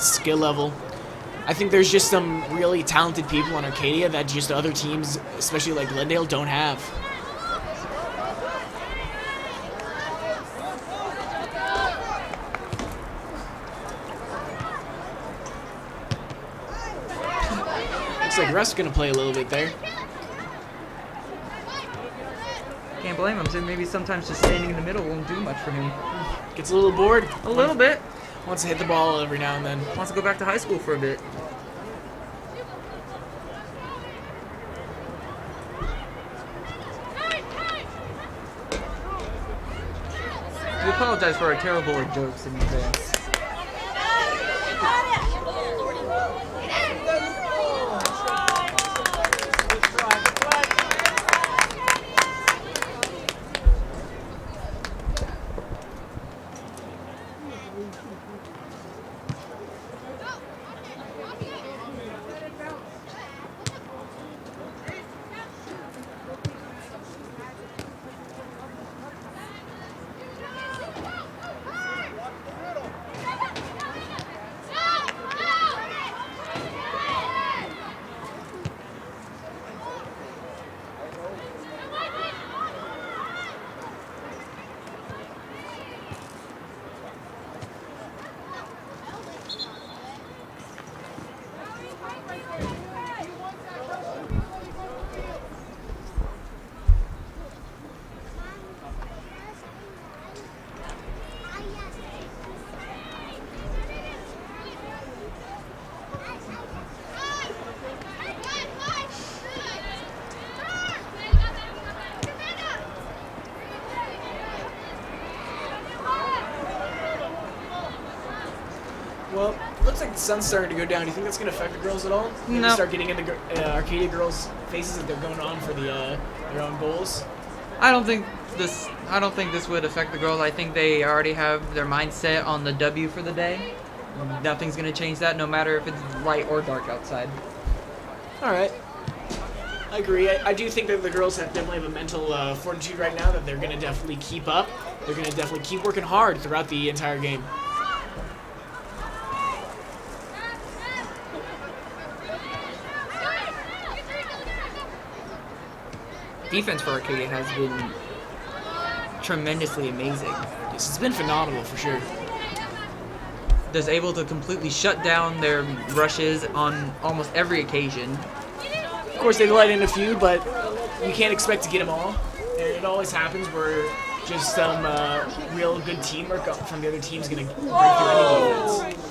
skill level. I think there's just some really talented people on Arcadia that just other teams, especially like Glendale, don't have. Looks like Russ going to play a little bit there. Can't blame him. So maybe sometimes just standing in the middle won't do much for him. Gets a little bored. A little bit. Wants to hit the ball every now and then. Wants to go back to high school for a bit. We apologize for our terrible jokes in advance. Well, looks like the sun's starting to go down. Do you think that's going to affect the girls at all? Maybe No. start getting in the Arcadia girls' faces that they're going on for their own goals. I don't think this would affect the girls. I think they already have their mindset on the W for the day. Nothing's gonna change that, no matter if it's light or dark outside. All right. I agree. I do think that the girls definitely have a mental fortitude right now that they're going to definitely keep up. They're going to definitely keep working hard throughout the entire game. Defense for Arcadia has been tremendously amazing. This has been phenomenal for sure. Just able to completely shut down their rushes on almost every occasion. Of course, they've let in a few, but you can't expect to get them all. And it always happens where just some real good teamwork from the other team's going to break through any defense.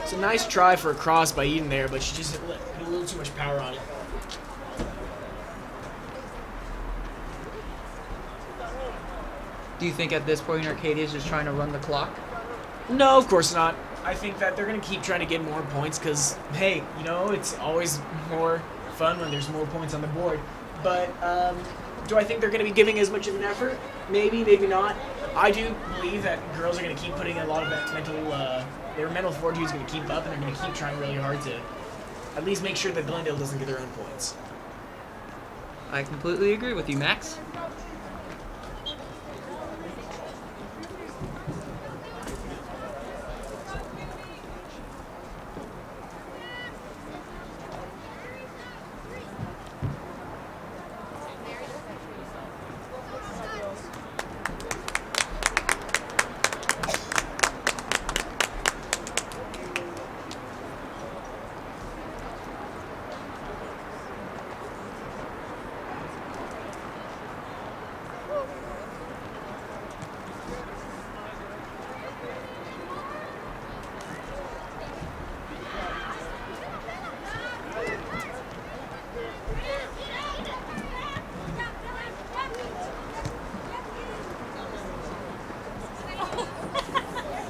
It's a nice try for a cross by Eden there, but she just put a little too much power on it. Do you think at this point Arcadia is just trying to run the clock? No, of course not. I think that they're going to keep trying to get more points because, hey, you know, it's always more fun when there's more points on the board. But do I think they're going to be giving as much of an effort? Maybe, maybe not. I do believe that girls are going to keep putting a lot of that their mental fortitude is going to keep up, and they're going to keep trying really hard to at least make sure that Glendale doesn't get their own points. I completely agree with you, Max.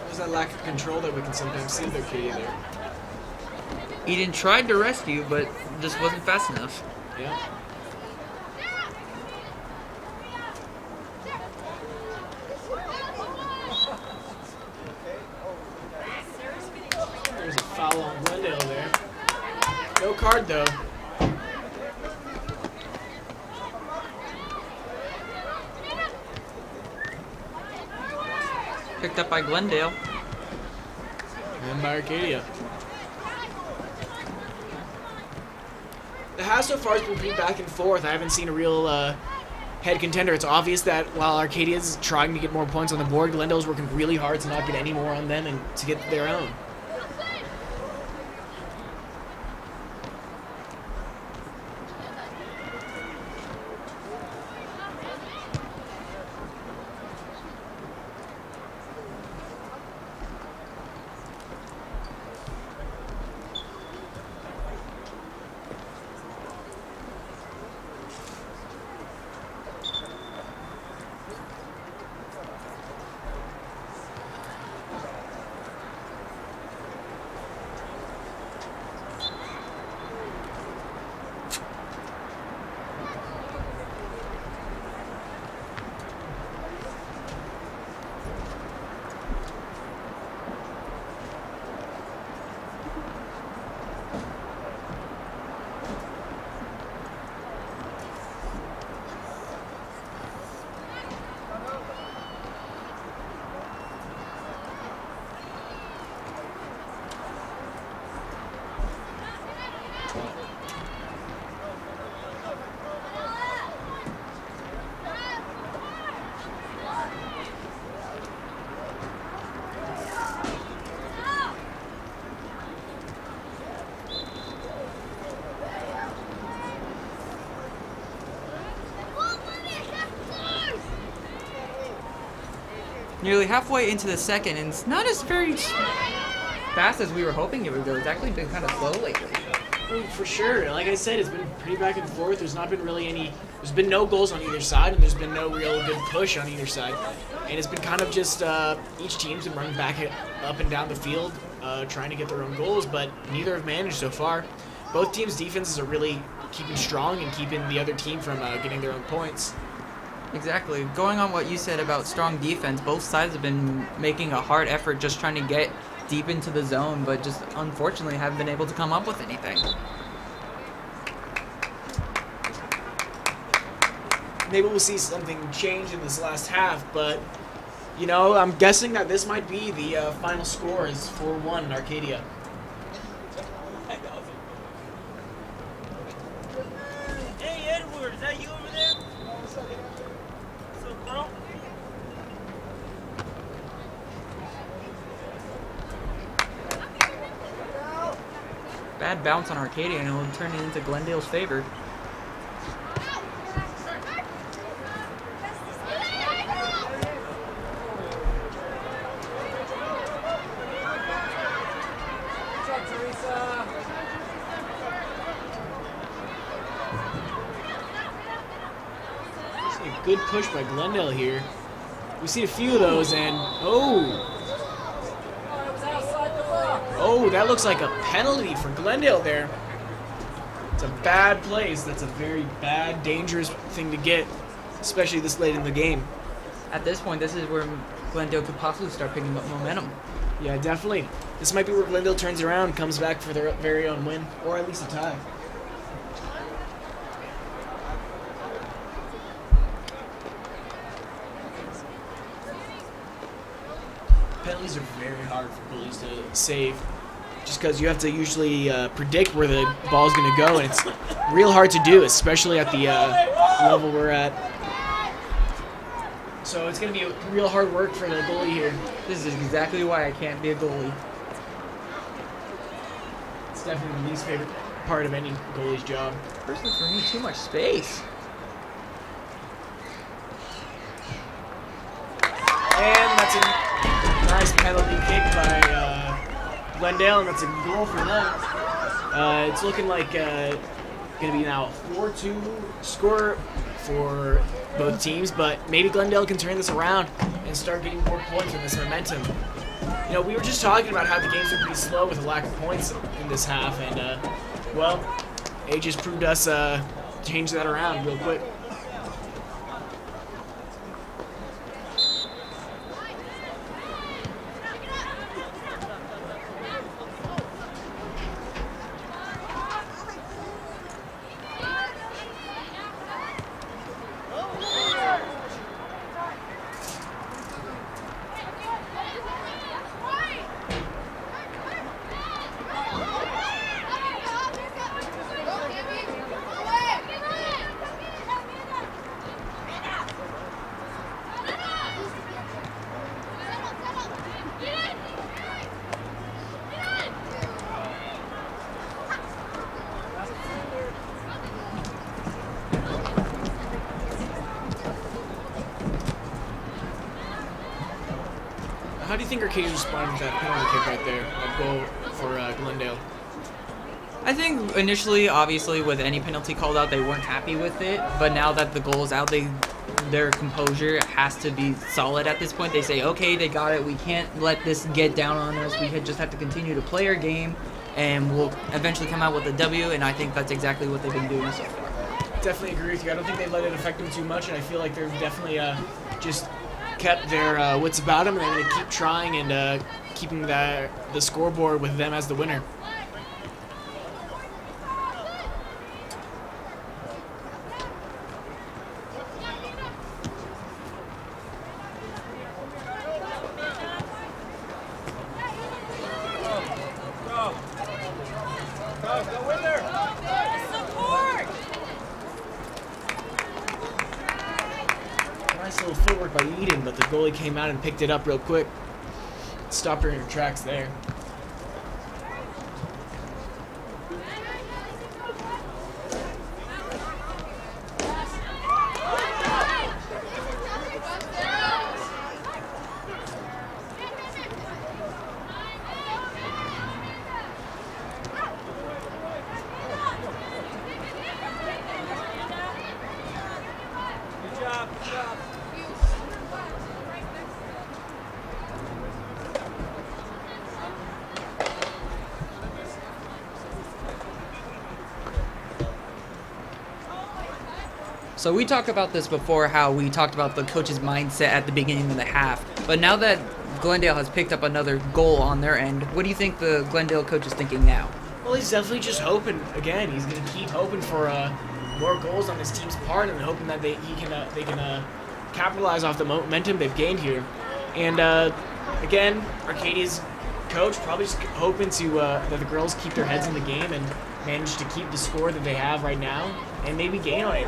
There's that lack of control that we can sometimes see with Arcadia there. Eden tried to rescue, but just wasn't fast enough. Yeah. There's a foul on Glendale there. No card though. Picked up by Glendale. And by Arcadia. The half so far has been pretty back and forth. I haven't seen a real head contender. It's obvious that while Arcadia's trying to get more points on the board, Glendale's working really hard to not get any more on them and to get their own. nearly halfway into the second, and it's not as very fast as we were hoping it would go. It's actually been kind of slow lately. For sure. Like I said, it's been pretty back and forth. There's not been really there's been no goals on either side, and there's been no real good push on either side. And it's been kind of just each team's been running back up and down the field, trying to get their own goals, but neither have managed so far. Both teams' defenses are really keeping strong and keeping the other team from getting their own points. Exactly. Going on what you said about strong defense, both sides have been making a hard effort just trying to get deep into the zone, but just unfortunately haven't been able to come up with anything. Maybe we'll see something change in this last half, but, you know, I'm guessing that this might be the final score is 4-1 in Arcadia. Hey, Edward, is that you over there? What's up, bro? Bad bounce on Arcadia, and it'll turn it into Glendale's favor. A good push by Glendale here. We see a few of those, and that looks like a penalty for Glendale there. It's a bad place. That's a very bad, dangerous thing to get, especially this late in the game. At this point, this is where Glendale could possibly start picking up momentum. Yeah, definitely. This might be where Glendale turns around, comes back for their very own win, or at least a tie. Penalties are very hard for goalies to save, just because you have to usually predict where the ball's going to go, and it's real hard to do, especially at the level we're at. So it's going to be real hard work for the goalie here. This is exactly why I can't be a goalie. It's definitely the least favorite part of any goalie's job. Personally, for me, too much space. And that's a nice penalty kick by Glendale, and that's a goal for them. It's looking like going to be now a 4-2 score for both teams, but maybe Glendale can turn this around and start getting more points from this momentum. You know, we were just talking about how the games are pretty slow with a lack of points in this half, and, well, it just proved us change that around real quick. How do you think Arcadia responded to that penalty kick right there, that goal for Glendale? I think initially, obviously, with any penalty called out, they weren't happy with it. But now that the goal is out, their composure has to be solid at this point. They say, okay, they got it. We can't let this get down on us. We just have to continue to play our game, and we'll eventually come out with a W. And I think that's exactly what they've been doing so far. Definitely agree with you. I don't think they let it affect them too much, and I feel like they're definitely just kept their wits about them, and they're going to keep trying and keeping the scoreboard with them as the winner. Nice little footwork by Eden, but the goalie came out and picked it up real quick. Stopped her in her tracks there. job, good job. So we talked about this before, how we talked about the coach's mindset at the beginning of the half. But now that Glendale has picked up another goal on their end, what do you think the Glendale coach is thinking now? Well, he's definitely just hoping. Again, he's going to keep hoping for more goals on his team's part, and hoping that they can capitalize off the momentum they've gained here. And again, Arcadia's coach probably just hoping to that the girls keep their heads in the game and manage to keep the score that they have right now, and maybe gain on it.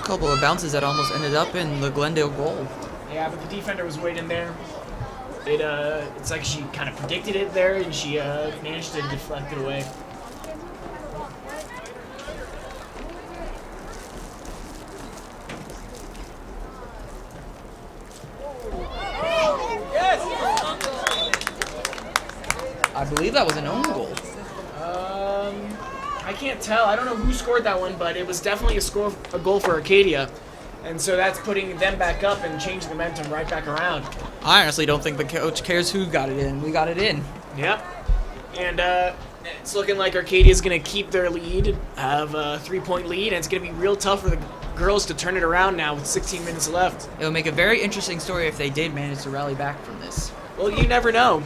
A couple of bounces that almost ended up in the Glendale goal. Yeah, but the defender was waiting there. It's like she kind of predicted it there, and she managed to deflect it away. I believe that was an own goal. I can't tell. I don't know who scored that one, but it was definitely a goal for Arcadia. And so that's putting them back up and changing the momentum right back around. I honestly don't think the coach cares who got it in. We got it in. Yep. And it's looking like Arcadia's going to keep their lead, have a 3-point lead, and it's going to be real tough for the girls to turn it around now with 16 minutes left. It would make a very interesting story if they did manage to rally back from this. Well, you never know.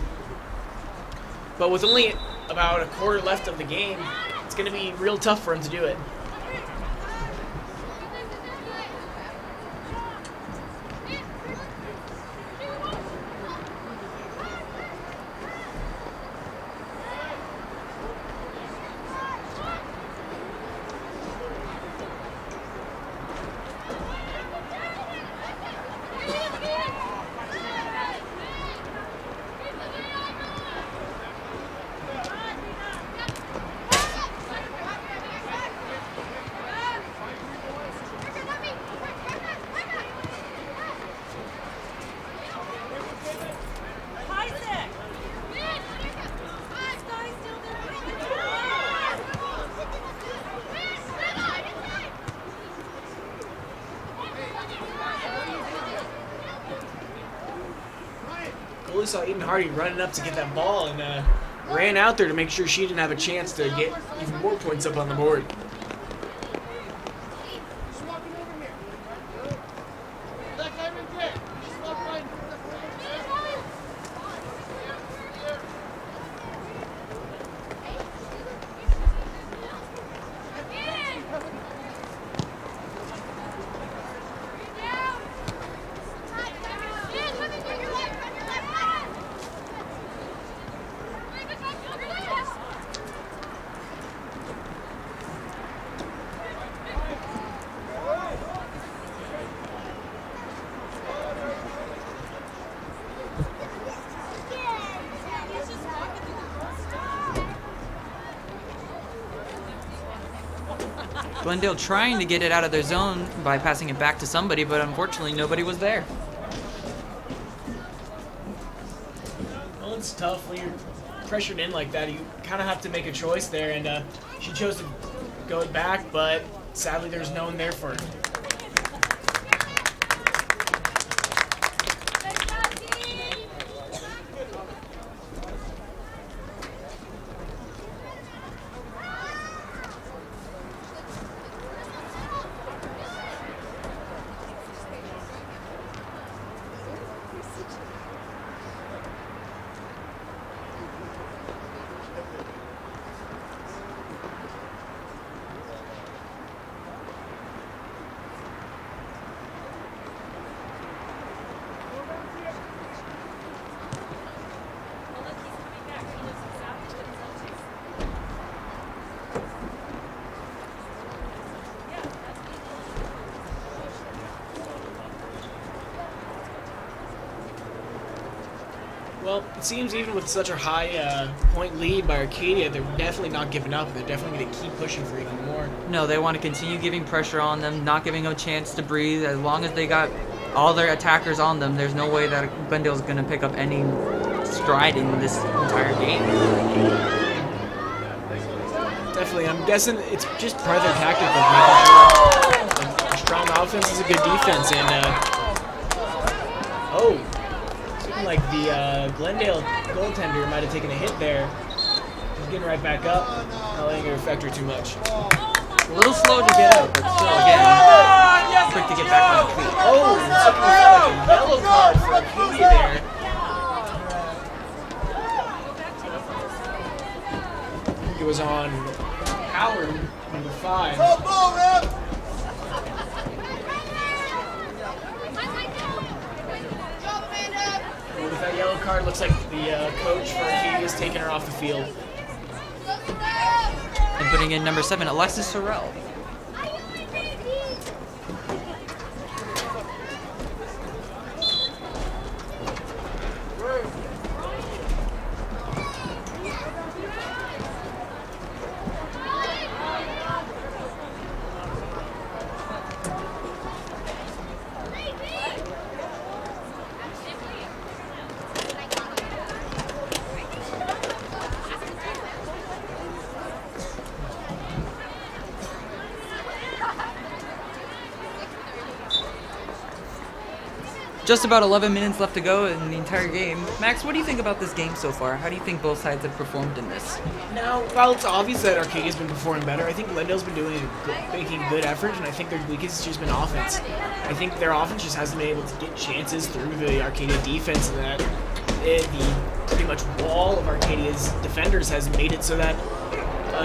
But with only about a quarter left of the game, it's going to be real tough for them to do it. Goalie saw Eden Hardy running up to get that ball and ran out there to make sure she didn't have a chance to get even more points up on the board. Just walking over here. That guy right there. Just walk right. Glendale trying to get it out of their zone by passing it back to somebody, but unfortunately nobody was there. Well, it's tough when you're pressured in like that. You kind of have to make a choice there, and she chose to go back, but sadly there's no one there for her. Well, it seems even with such a high point lead by Arcadia, they're definitely not giving up. They're definitely going to keep pushing for even more. No, they want to continue giving pressure on them, not giving them a chance to breathe. As long as they got all their attackers on them, there's no way that Glendale's going to pick up any stride in this entire game. Definitely. I'm guessing it's just part of their tactic of making sure good defense. And looking like the Glendale goaltender might have taken a hit there. He's getting right back up, not letting it affect her too much. A little slow to get out, but still, again, quick to get back on the feet. Oh, looking like a yellow card for Arcadia there. It was on Howard, number 5. With that yellow card, looks like the coach for Arcadia is taking her off the field. And putting in number 7, Alexis Sorrell. Just about 11 minutes left to go in the entire game. Max, what do you think about this game so far? How do you think both sides have performed in this? Now, while it's obvious that Arcadia's been performing better, I think Glendale's been making good effort, and I think their weakest has just been offense. I think their offense just hasn't been able to get chances through the Arcadia defense, and that the pretty much wall of Arcadia's defenders has made it so that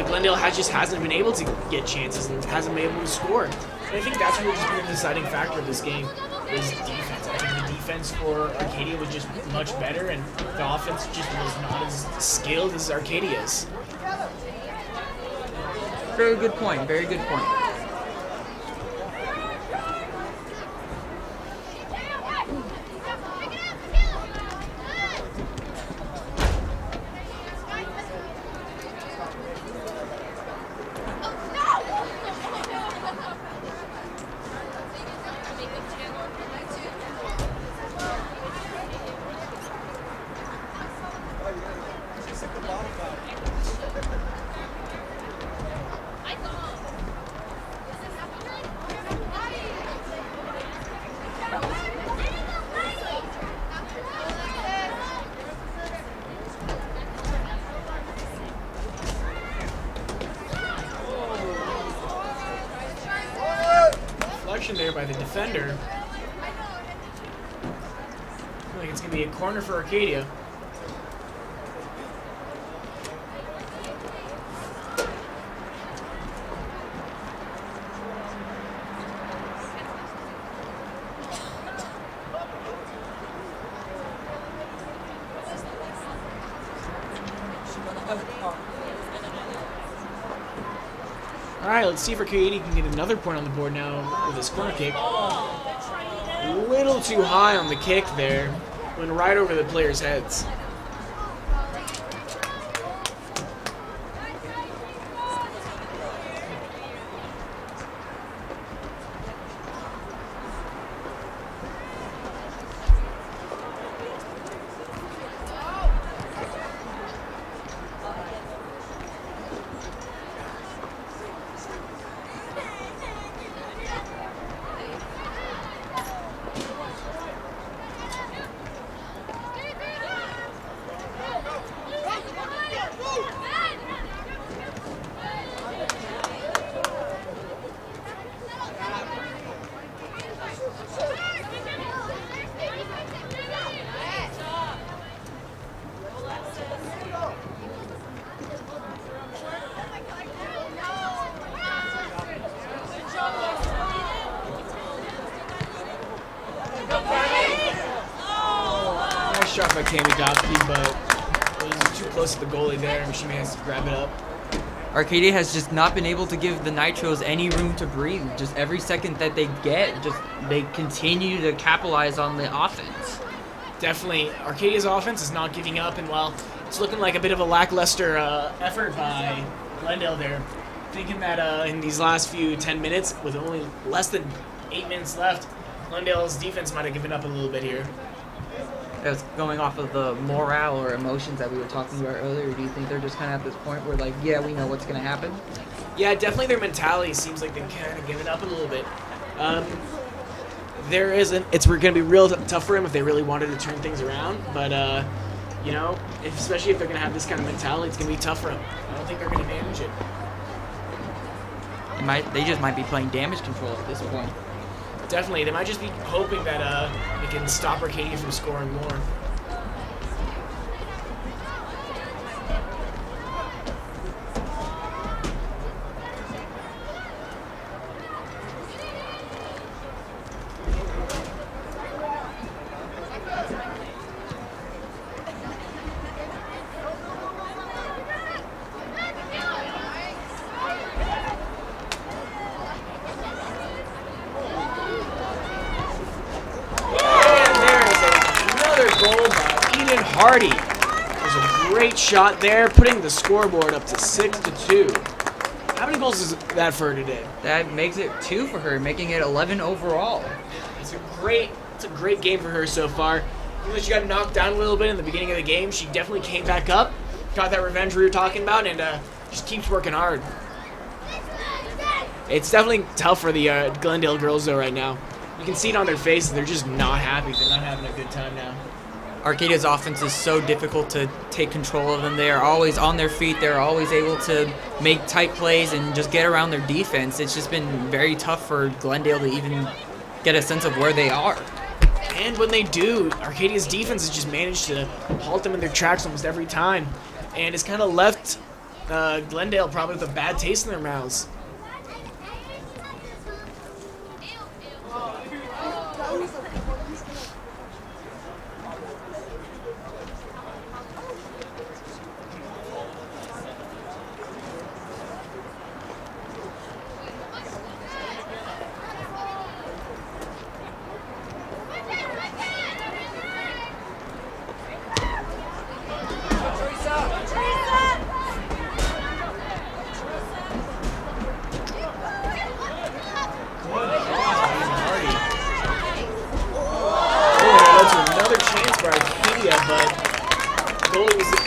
Glendale hasn't been able to get chances and hasn't been able to score. And I think that's really just been the deciding factor of this game is defense. I think the defense for Arcadia was just much better, and the offense just was not as skilled as Arcadia's. Very good point. Very good point. There by the defender. I feel like it's going to be a corner for Arcadia. Alright, let's see if Arcadia can get another point on the board now with his corner kick. A little too high on the kick there. Went right over the players' heads. Shot by Tammy Dobke, but it was too close to the goalie there, and she may have to grab it up. Arcadia has just not been able to give the Nitros any room to breathe. Just every second that they get, they continue to capitalize on the offense. Definitely, Arcadia's offense is not giving up, and while it's looking like a bit of a lackluster effort by Glendale there, thinking that in these last 10 minutes, with only less than 8 minutes left, Glendale's defense might have given up a little bit here. That's going off of the morale or emotions that we were talking about earlier. Do you think they're just kind of at this point where, like, yeah, we know what's going to happen? Yeah, definitely their mentality seems like they've kind of given up a little bit. there isn't. It's going to be real tough for him if they really wanted to turn things around. But you know, especially if they're going to have this kind of mentality, it's going to be tough for him. I don't think they're going to manage it. They just might be playing damage control at this point. Definitely, they might just be hoping that they can stop Arcadia from scoring more. Hardy. There's a great shot there, putting the scoreboard up to 6-2. How many goals is that for her today? That makes it 2 for her, making it 11 overall. It's a great game for her so far. Even though she got knocked down a little bit in the beginning of the game, she definitely came back up, got that revenge we were talking about, and just keeps working hard. It's definitely tough for the Glendale girls though right now. You can see it on their faces. They're just not happy. They're not having a good time now. Arcadia's offense is so difficult to take control of them. They are always on their feet. They're always able to make tight plays and just get around their defense. It's just been very tough for Glendale to even get a sense of where they are. And when they do, Arcadia's defense has just managed to halt them in their tracks almost every time. And it's kind of left Glendale probably with a bad taste in their mouths.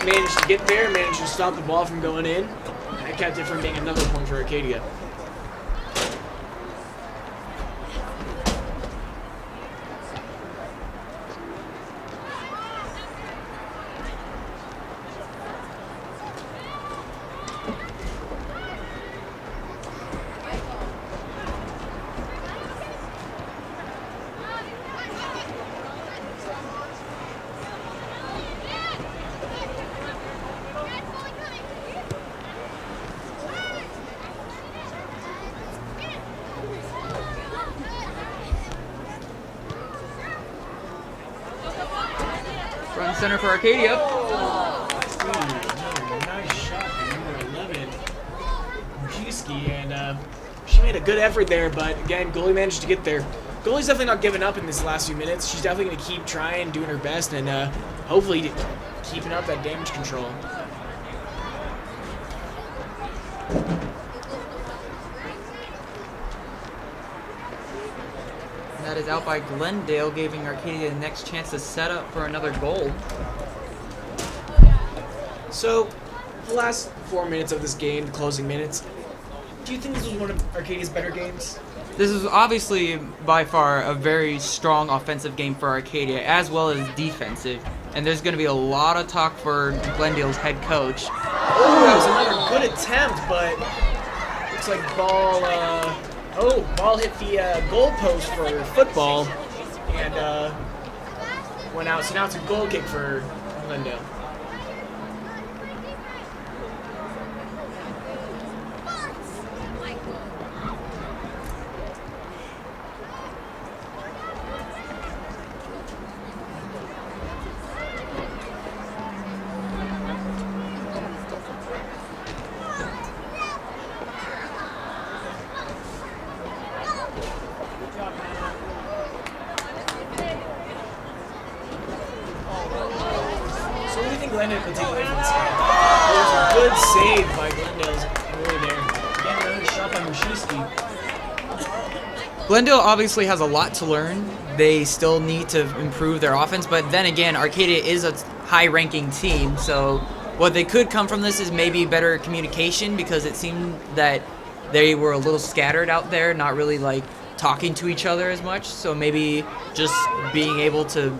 Managed to get there, managed to stop the ball from going in, and it kept it from being another point for Arcadia. Front center for Arcadia. Nice shot from number 11, Murkowski, and she made a good effort there, but again, goalie managed to get there. Goalie's definitely not giving up in this last few minutes. She's definitely going to keep trying, doing her best, and hopefully keeping up that damage control. That is out by Glendale, giving Arcadia the next chance to set up for another goal. So, the last 4 minutes of this game, the closing minutes, do you think this was one of Arcadia's better games? This is obviously by far a very strong offensive game for Arcadia, as well as defensive. And there's going to be a lot of talk for Glendale's head coach. Oh, that was another good attempt, but looks like ball hit the goal post for football and went out. So now it's a goal kick for Glendale. Glendale could take away from this game. There's a good save by Glendale's goalie there. Again, another shot by Murkowski. Glendale obviously has a lot to learn. They still need to improve their offense, but then again, Arcadia is a high-ranking team, so what they could come from this is maybe better communication, because it seemed that they were a little scattered out there, not really like talking to each other as much. So maybe just being able to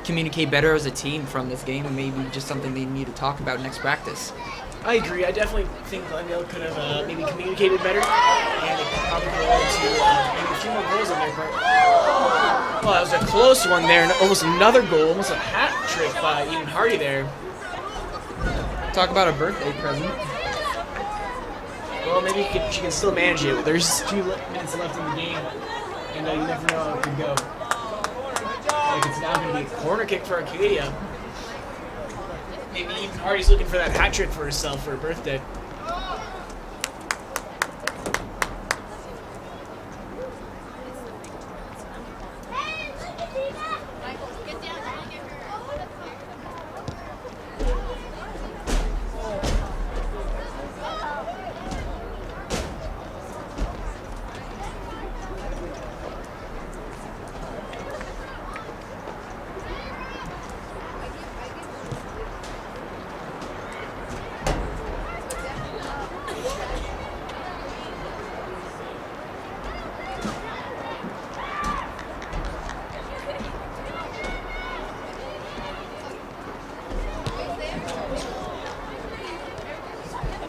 communicate better as a team from this game, and maybe just something they need to talk about next practice. I agree. I definitely think Glendale could have maybe communicated better, and it probably could have led to maybe a few more goals on their part. Well, that was a close one there, and almost another goal, almost a hat trick by Eden Hardy there. Talk about a birthday present. Well, maybe she can still manage it. There's 2 minutes left in the game, and you never know how it could go. Like it's now going to be a corner kick for Arcadia. Maybe Eden Hardy's looking for that hat trick for herself for her birthday.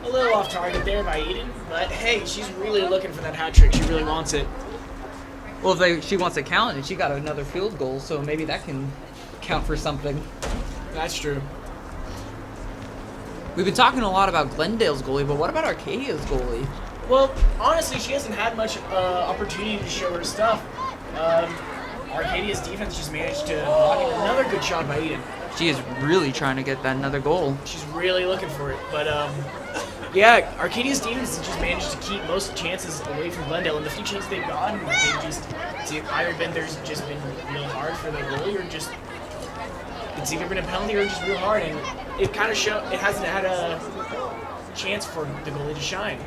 A little off target there by Eden, but hey, she's really looking for that hat trick. She really wants it. Well, if she wants to count, and she got another field goal, so maybe that can count for something. That's true. We've been talking a lot about Glendale's goalie, but what about Arcadia's goalie? Well, honestly, she hasn't had much opportunity to show her stuff. Arcadia's defense just managed to block it. Another good shot by Eden. She is really trying to get that another goal. She's really looking for it, but yeah, Arcadia's defense has just managed to keep most chances away from Glendale, and the few chances they've gotten, they've just either been there's just been real hard for the goalie, or just it's either been a penalty or just real hard, and it kind of it hasn't had a chance for the goalie to shine.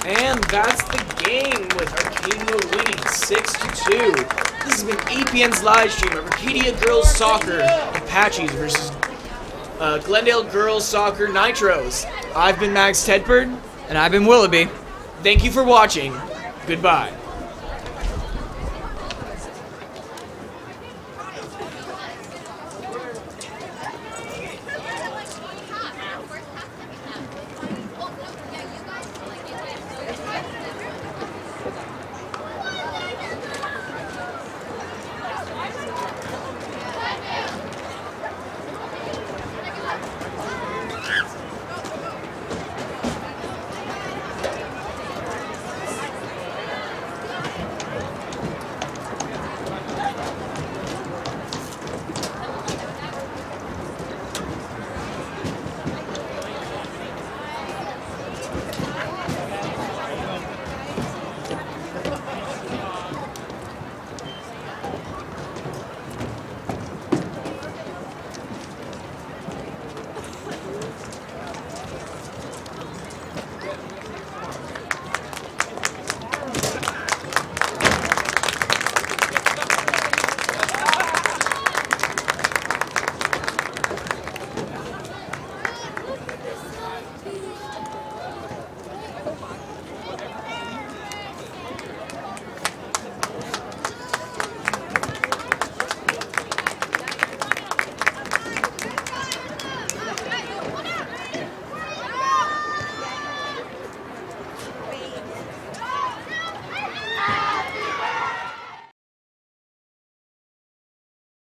And that's the game, with Arcadia winning 6-2. This has been APN's live stream of Arcadia Girls Soccer Apaches versus Glendale Girls Soccer Nitros. I've been Max Tedford. And I've been Willoughby. Thank you for watching. Goodbye.